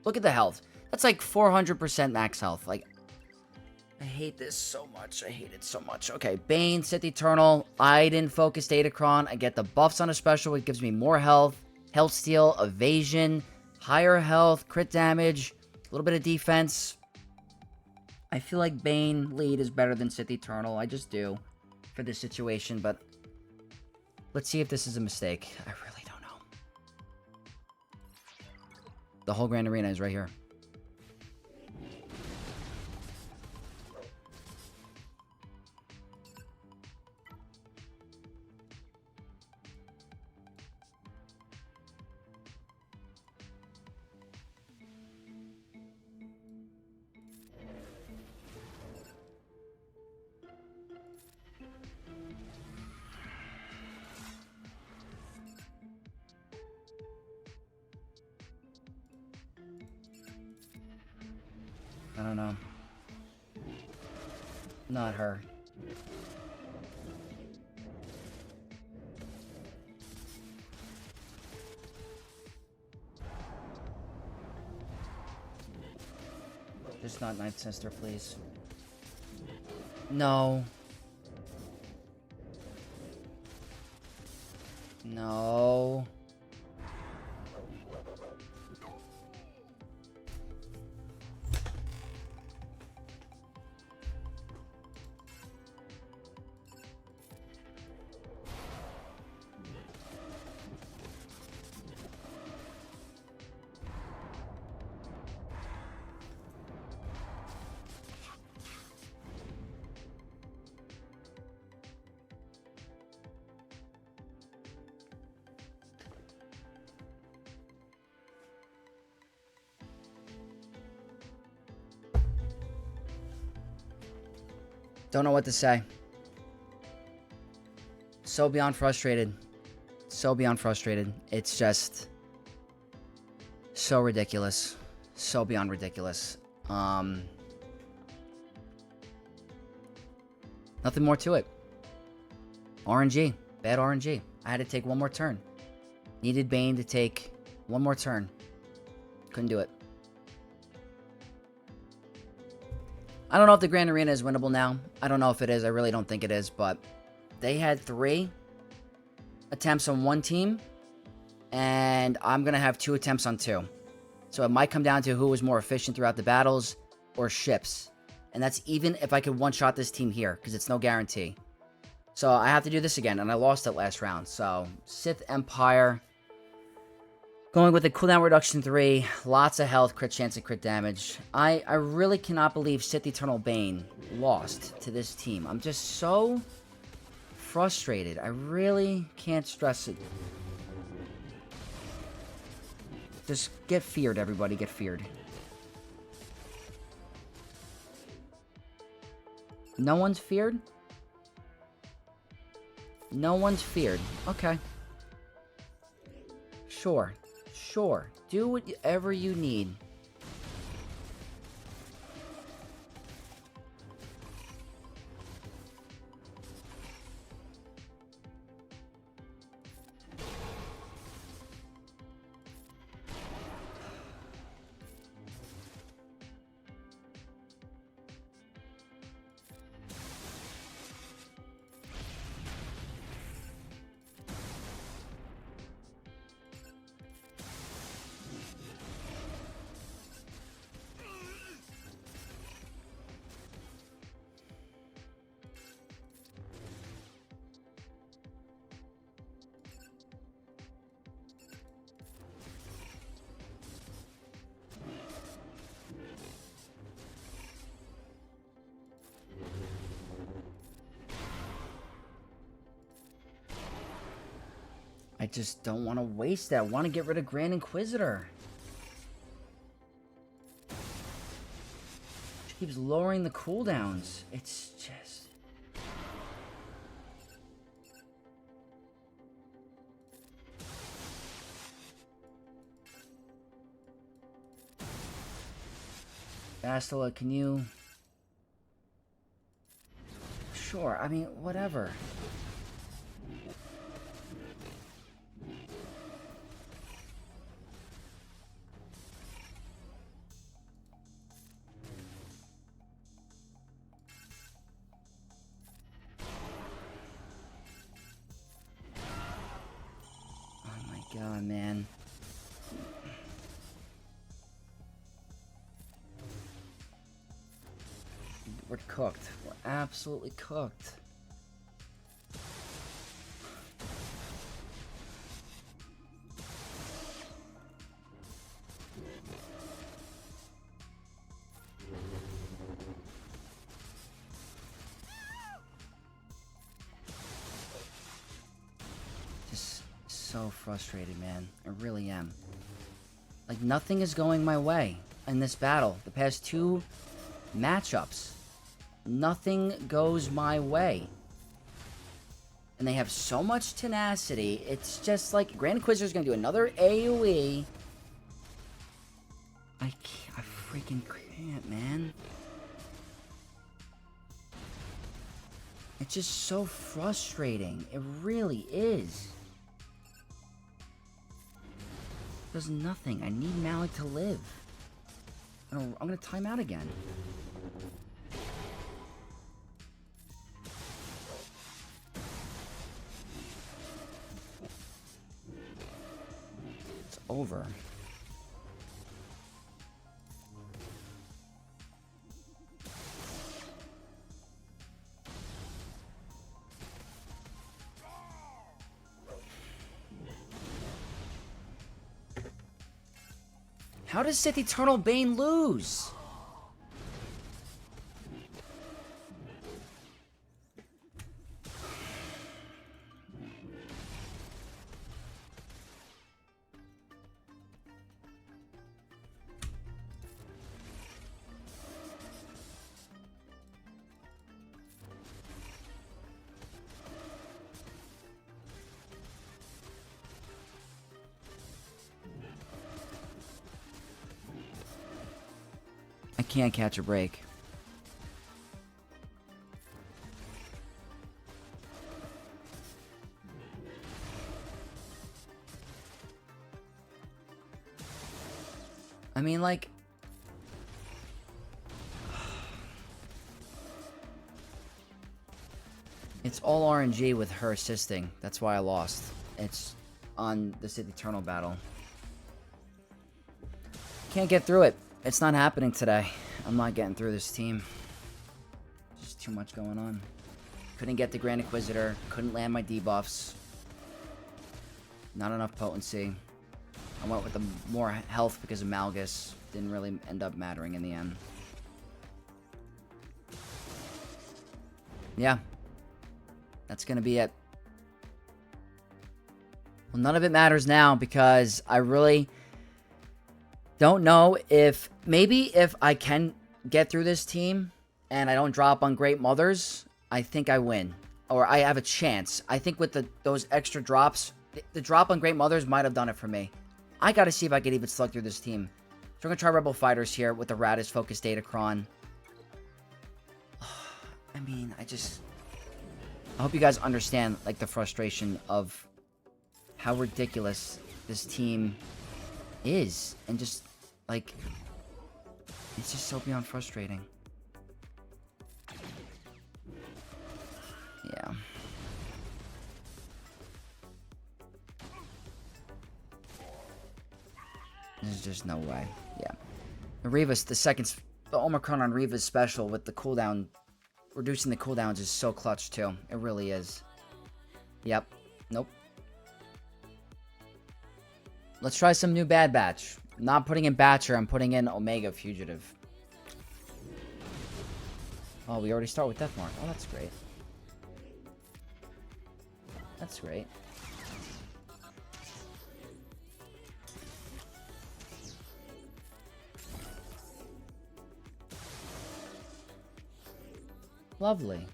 Look at the health. That's like 400% max health. Like, I hate this so much. I hate it so much. Okay, Bane, Sith Eternal. I didn't focus Datacron. I get the buffs on a special. It gives me more health. Health steal, evasion, higher health, crit damage, a little bit of defense. I feel like Bane lead is better than Sith Eternal. I just do for this situation, but let's see if this is a mistake. I really don't know. The whole Grand Arena is right here. I don't know. Not her. Just not Ninth Sister, please. No. No. Don't know what to say. So beyond frustrated. So beyond frustrated. It's just so ridiculous. So beyond ridiculous. Nothing more to it. RNG. Bad RNG. I had to take one more turn. Needed Bane to take one more turn. Couldn't do it. I don't know if the Grand Arena is winnable now. I don't know if it is. I really don't think it is. But they had 3 attempts on one team. And I'm going to have 2 attempts on 2. So it might come down to who was more efficient throughout the battles or ships. And that's even if I could one-shot this team here, because it's no guarantee. So I have to do this again, and I lost it last round. So Sith Empire, going with the cooldown reduction 3, lots of health, crit chance, and crit damage. I really cannot believe Sith Eternal Bane lost to this team. I'm just so frustrated. I really can't stress it. Just get feared, everybody. Get feared. No one's feared? No one's feared. Okay. Sure. Sure. Do whatever you need. I just don't want to waste that. I want to get rid of Grand Inquisitor. She keeps lowering the cooldowns. It's just... Bastila, can you... Sure, I mean, whatever. God, man. We're cooked. We're absolutely cooked. So frustrated, man. I really am. Like, nothing is going my way in this battle. The past 2 matchups, nothing goes my way. And they have so much tenacity. It's just like Grand Inquisitor's gonna do another AoE. I freaking can't, man. It's just so frustrating. It really is. Does nothing. I need Malik to live. I'm gonna time out again. It's over. How does Sith Eternal Bane lose? I can't catch a break. I mean, like... It's all RNG with her assisting. That's why I lost. It's on the Sith Eternal battle. Can't get through it. It's not happening today. I'm not getting through this team. too much going on. Couldn't get the Grand Inquisitor. Couldn't land my debuffs. Not enough potency. I went with the more health because of Malgus. Didn't really end up mattering in the end. Yeah. That's going to be it. Well, none of it matters now because I really don't know if... Maybe if I can get through this team and I don't drop on Great Mothers, I think I win. Or I have a chance. I think with those extra drops, the drop on Great Mothers might have done it for me. I gotta see if I can even slug through this team. So we're gonna try Rebel Fighters here with the Radis Focus Data Cron. I mean, I hope you guys understand, like, the frustration of how ridiculous this team is. And just, like, it's just so beyond frustrating. Yeah. There's just no way. Yeah. The Reva's, the Omicron on Reva's special with the cooldown, reducing the cooldowns is so clutch too. It really is. Yep. Nope. Let's try some new Bad Batch. I'm not putting in Batcher, I'm putting in Omega Fugitive. Oh, we already start with Deathmark. Oh, that's great. That's great. Lovely.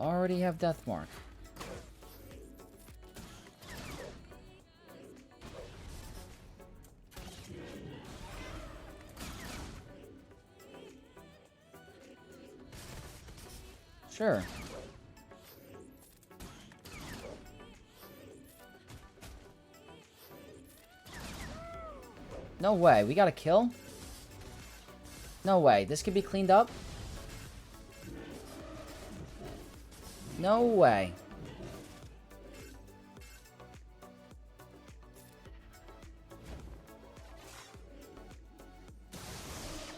Already have Deathmark. Sure. No way. We got a kill? No way. This could be cleaned up? No way.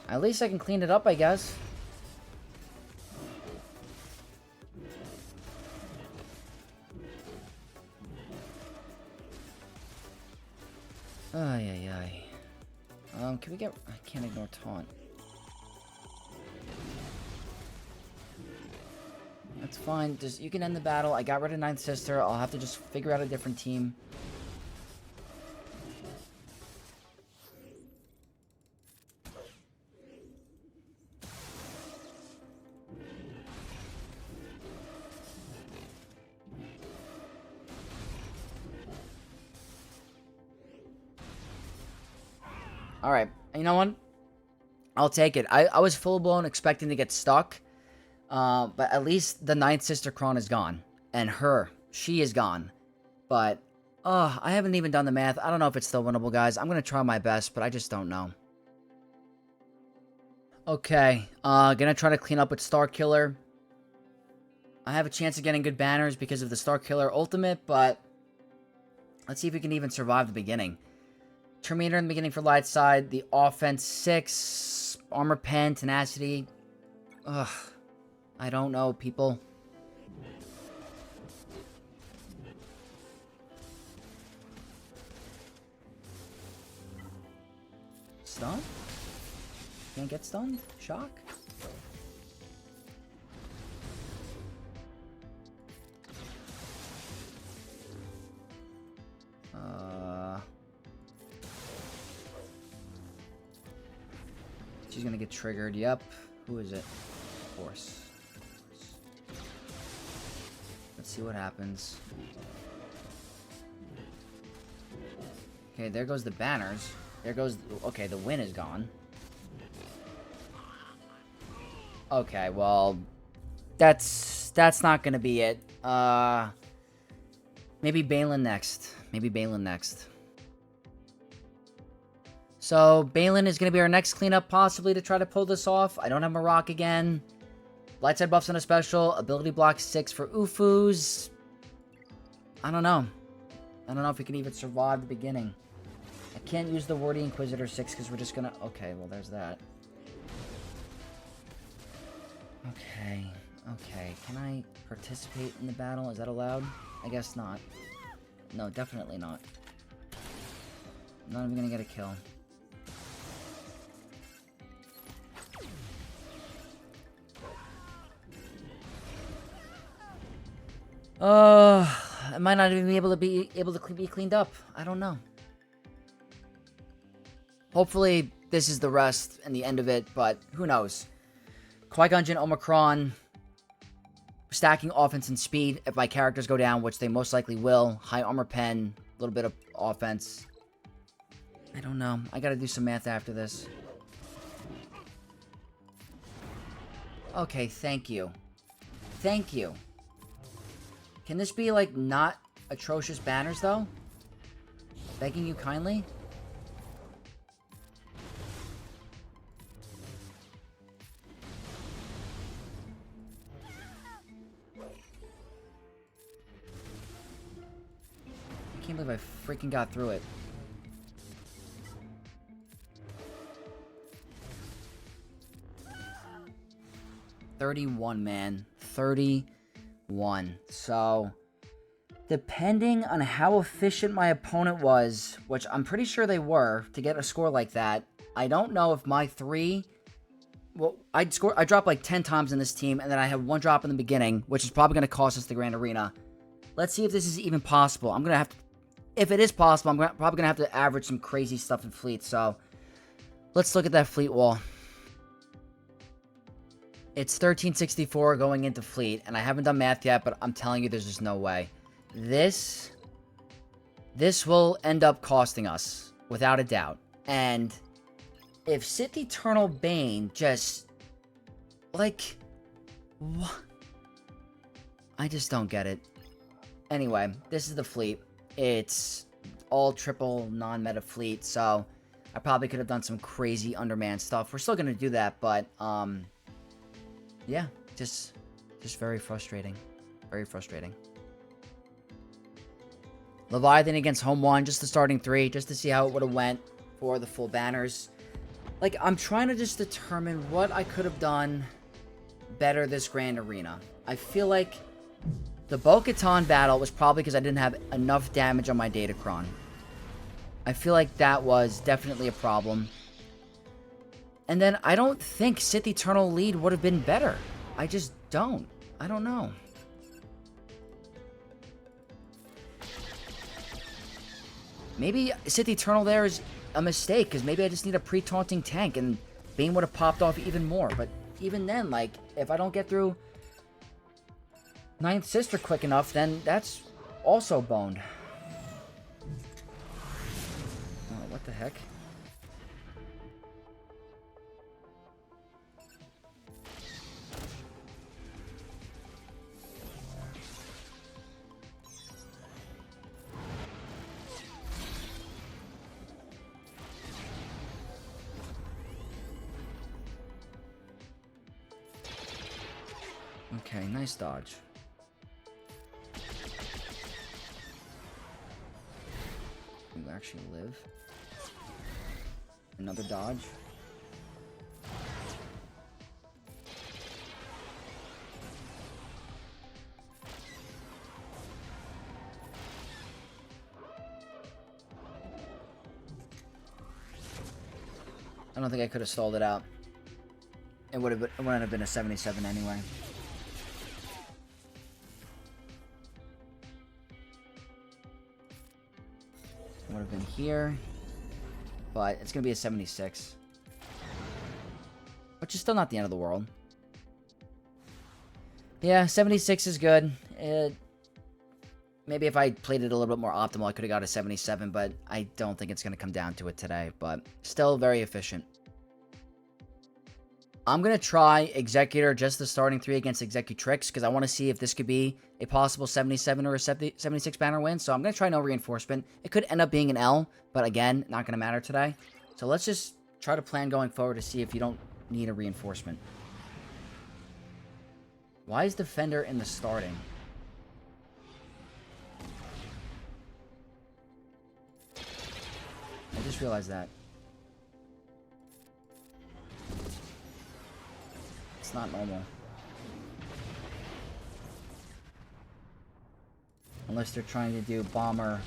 At least I can clean it up, I guess. Ay, ay, ay. Can we get... I can't ignore taunt. That's fine. Just, you can end the battle. I got rid of Ninth Sister. I'll have to just figure out a different team. Alright, you know what? I'll take it. I was full-blown expecting to get stuck. But at least the Ninth Sister Cron is gone. And she is gone. But, I haven't even done the math. I don't know if it's still winnable, guys. I'm going to try my best, but I just don't know. Okay, gonna try to clean up with Starkiller. I have a chance of getting good banners because of the Starkiller ultimate, but let's see if we can even survive the beginning. Terminator in the beginning for light side. The offense 6. Armor pen, tenacity. Ugh. I don't know, people. Stun? Can't get stunned? Shock? She's gonna get triggered. Yep. Who is it? Force. Let's see what happens. Okay, there goes the banners. There goes... Okay, the win is gone. Okay, well... That's not gonna be it. Maybe Baylan next. Maybe Baylan next. So, Baylan is going to be our next cleanup, possibly, to try to pull this off. I don't have Marrok again. Light side buffs on a special. Ability block 6 for Ufus. I don't know. I don't know if we can even survive the beginning. I can't use the Wordy Inquisitor 6 because we're just going to... Okay, well, there's that. Okay, okay. Can I participate in the battle? Is that allowed? I guess not. No, definitely not. I'm not even gonna get a kill. I might not even be able to be cleaned up. I don't know. Hopefully, this is the rest and the end of it, but who knows? Qui-Gon Jinn, Omicron, stacking offense and speed if my characters go down, which they most likely will. High armor pen, a little bit of offense. I don't know. I gotta do some math after this. Okay, thank you. Thank you. Can this be, like, not atrocious banners, though? Begging you kindly? I can't believe I freaking got through it. $31, man. 31. So, depending on how efficient my opponent was, which I'm pretty sure they were, to get a score like that, I don't know if my 3... Well, I dropped like 10 times in this team, and then I had 1 drop in the beginning, which is probably going to cost us the Grand Arena. Let's see if this is even possible. I'm going to have to... If it is possible, I'm probably going to have to average some crazy stuff in fleet, so... Let's look at that fleet wall. It's 1364 going into fleet, and I haven't done math yet, but I'm telling you there's just no way. This will end up costing us, without a doubt. And if Sith Eternal Bane just, like, what? I just don't get it. Anyway, this is the fleet. It's all triple non-meta fleet, so I probably could have done some crazy underman stuff. We're still going to do that, but, yeah, just very frustrating. Very frustrating. Leviathan against Home 1, just the starting 3, just to see how it would have went for the full banners. Like, I'm trying to just determine what I could have done better this Grand Arena. I feel like the Bo-Katan battle was probably because I didn't have enough damage on my Datacron. I feel like that was definitely a problem. And then I don't think Sith Eternal lead would have been better. I just don't. I don't know. Maybe Sith Eternal there is a mistake, because maybe I just need a pre-taunting tank, and Bane would have popped off even more. But even then, like, if I don't get through Ninth Sister quick enough, then that's also boned. Oh, what the heck? Okay, nice dodge. You actually live. Another dodge. I don't think I could have stalled it out. It wouldn't have been a 77 anyway. Would have been here, but it's gonna be a 76, which is still not the end of the world. Yeah, 76 is good. Maybe if I played it a little bit more optimal, I could have got a 77, but I don't think it's gonna come down to it today. But still very efficient. I'm going to try Executor, just the starting 3 against Executrix, because I want to see if this could be a possible 77 or a 76 banner win. So I'm going to try no reinforcement. It could end up being an L, but again, not going to matter today. So let's just try to plan going forward to see if you don't need a reinforcement. Why is Defender in the starting? I just realized that. It's not normal. Unless they're trying to do bomber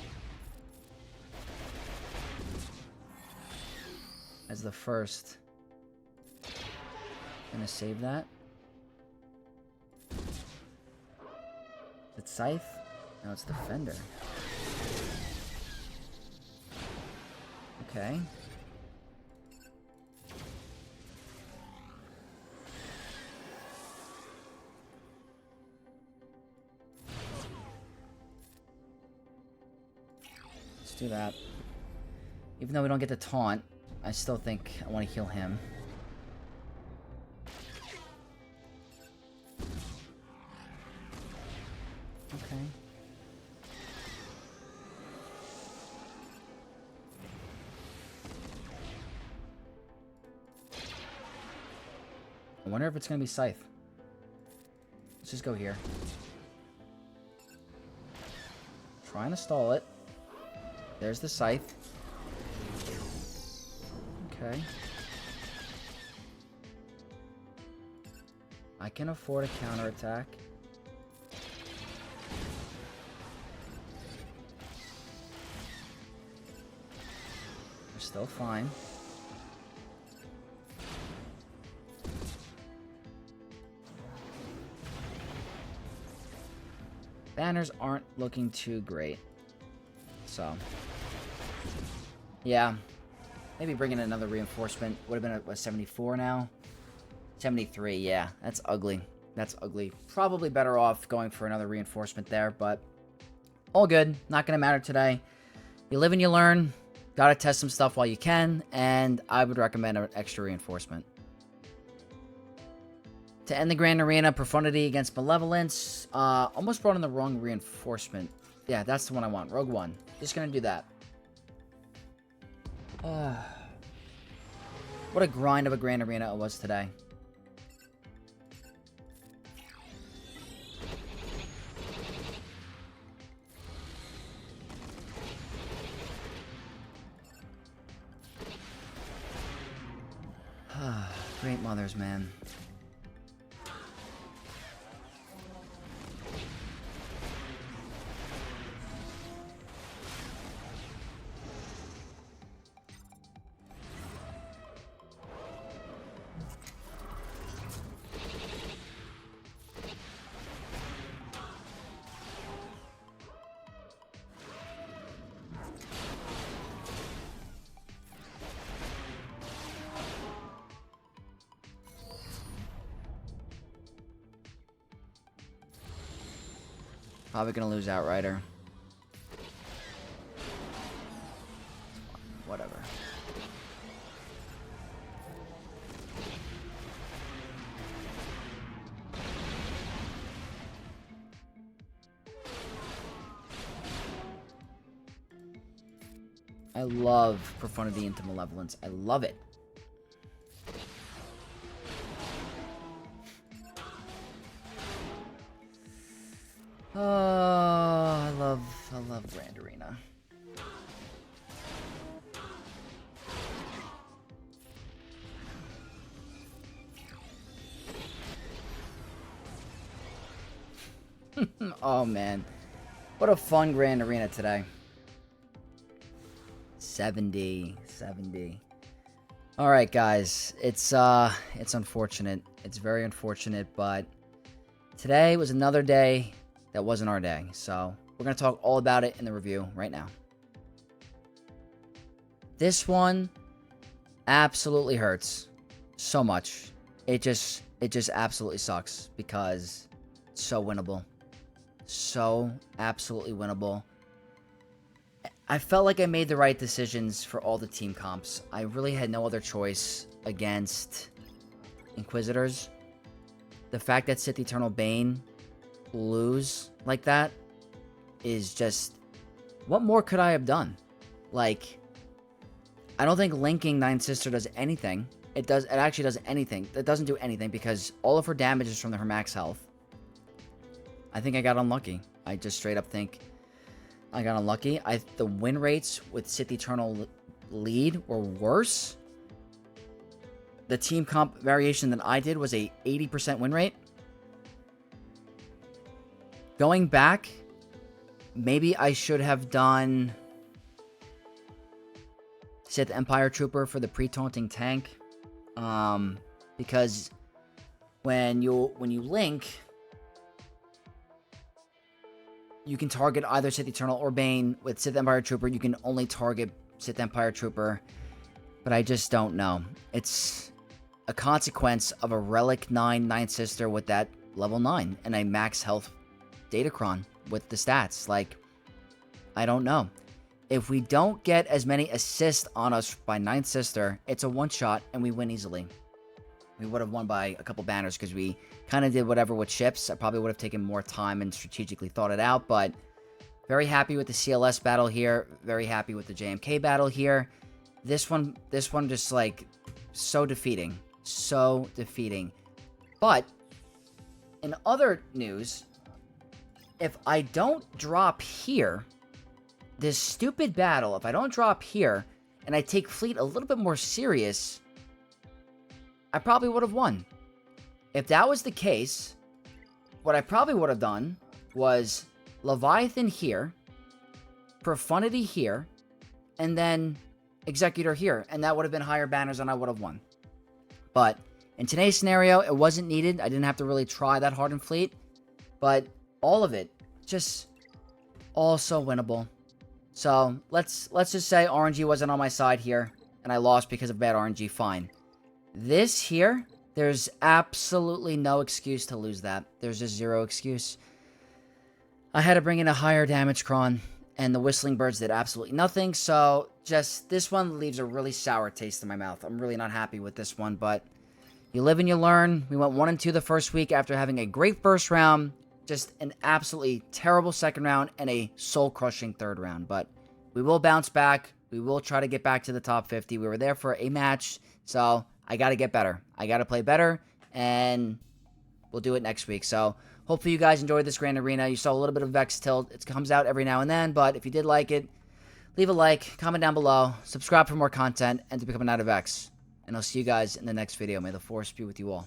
as the first. Gonna save that. It's Scythe? No, it's Defender. Okay. Let's do that. Even though we don't get the taunt, I still think I want to heal him. Okay. I wonder if it's going to be Scythe. Let's just go here. Trying to stall it. There's the Scythe. Okay. I can afford a counterattack. We're still fine. Banners aren't looking too great. So, yeah. Maybe bring in another reinforcement. Would have been at, what, 74 now? 73, yeah. That's ugly. That's ugly. Probably better off going for another reinforcement there, but all good. Not going to matter today. You live and you learn. Got to test some stuff while you can, and I would recommend an extra reinforcement. To end the Grand Arena, Profundity against Malevolence. Almost brought in the wrong reinforcement. Yeah, that's the one I want. Rogue One. Just going to do that. What a grind of a Grand Arena it was today. Great mothers, man. Probably gonna lose Outrider. Whatever. I love Profundity into Malevolence. I love it. Oh, I love Grand Arena. Oh man, what a fun Grand Arena today. 70. All right, guys, it's unfortunate. It's very unfortunate, but today was another day that wasn't our day. So we're going to talk all about it in the review right now. This one absolutely hurts so much. It just absolutely sucks because it's so winnable. So absolutely winnable. I felt like I made the right decisions for all the team comps. I really had no other choice against Inquisitors. The fact that Sith Eternal Bane lose like that is just... what more could I have done? Like, I don't think linking Nine Sister does anything. It actually does anything. It doesn't do anything because all of her damage is from her max health. I think I got unlucky. I just straight up think I got unlucky. The win rates with Sith Eternal lead were worse. The team comp variation that I did was a 80% win rate. Going back Maybe I should have done Sith Empire Trooper for the pre-taunting tank. Because when you link, you can target either Sith Eternal or Bane. With Sith Empire Trooper, you can only target Sith Empire Trooper. But I just don't know. It's a consequence of a Relic 9 Ninth Sister with that level 9 and a max health Datacron with the stats. Like, I don't know. If we don't get as many assists on us by Ninth Sister, it's a one-shot and we win easily. We would have won by a couple banners because we kind of did whatever with ships. I probably would have taken more time and strategically thought it out, but very happy with the CLS battle here. Very happy with the JMK battle here. This one just, like, so defeating. So defeating. But, in other news, if I don't drop here, this stupid battle, if I don't drop here, and I take Fleet a little bit more serious, I probably would have won. If that was the case, what I probably would have done was Leviathan here, Profundity here, and then Executor here, and that would have been higher banners and I would have won. But in today's scenario, it wasn't needed. I didn't have to really try that hard in Fleet, but all of it, just all so winnable. So let's just say RNG wasn't on my side here, and I lost because of bad RNG, fine. This here, there's absolutely no excuse to lose that. There's just zero excuse. I had to bring in a higher damage Cron, and the Whistling Birds did absolutely nothing, so just this one leaves a really sour taste in my mouth. I'm really not happy with this one, but you live and you learn. We went 1-2 the first week after having a great first round, just an absolutely terrible second round, and a soul-crushing third round, but we will bounce back. We will try to get back to the top 50. We were there for a match, so I got to get better. I got to play better, and we'll do it next week. So hopefully you guys enjoyed this Grand Arena. You saw a little bit of Vex Tilt. It comes out every now and then, but if you did like it, leave a like, comment down below, subscribe for more content, and to become an Out of Vex. And I'll see you guys in the next video. May the Force be with you all.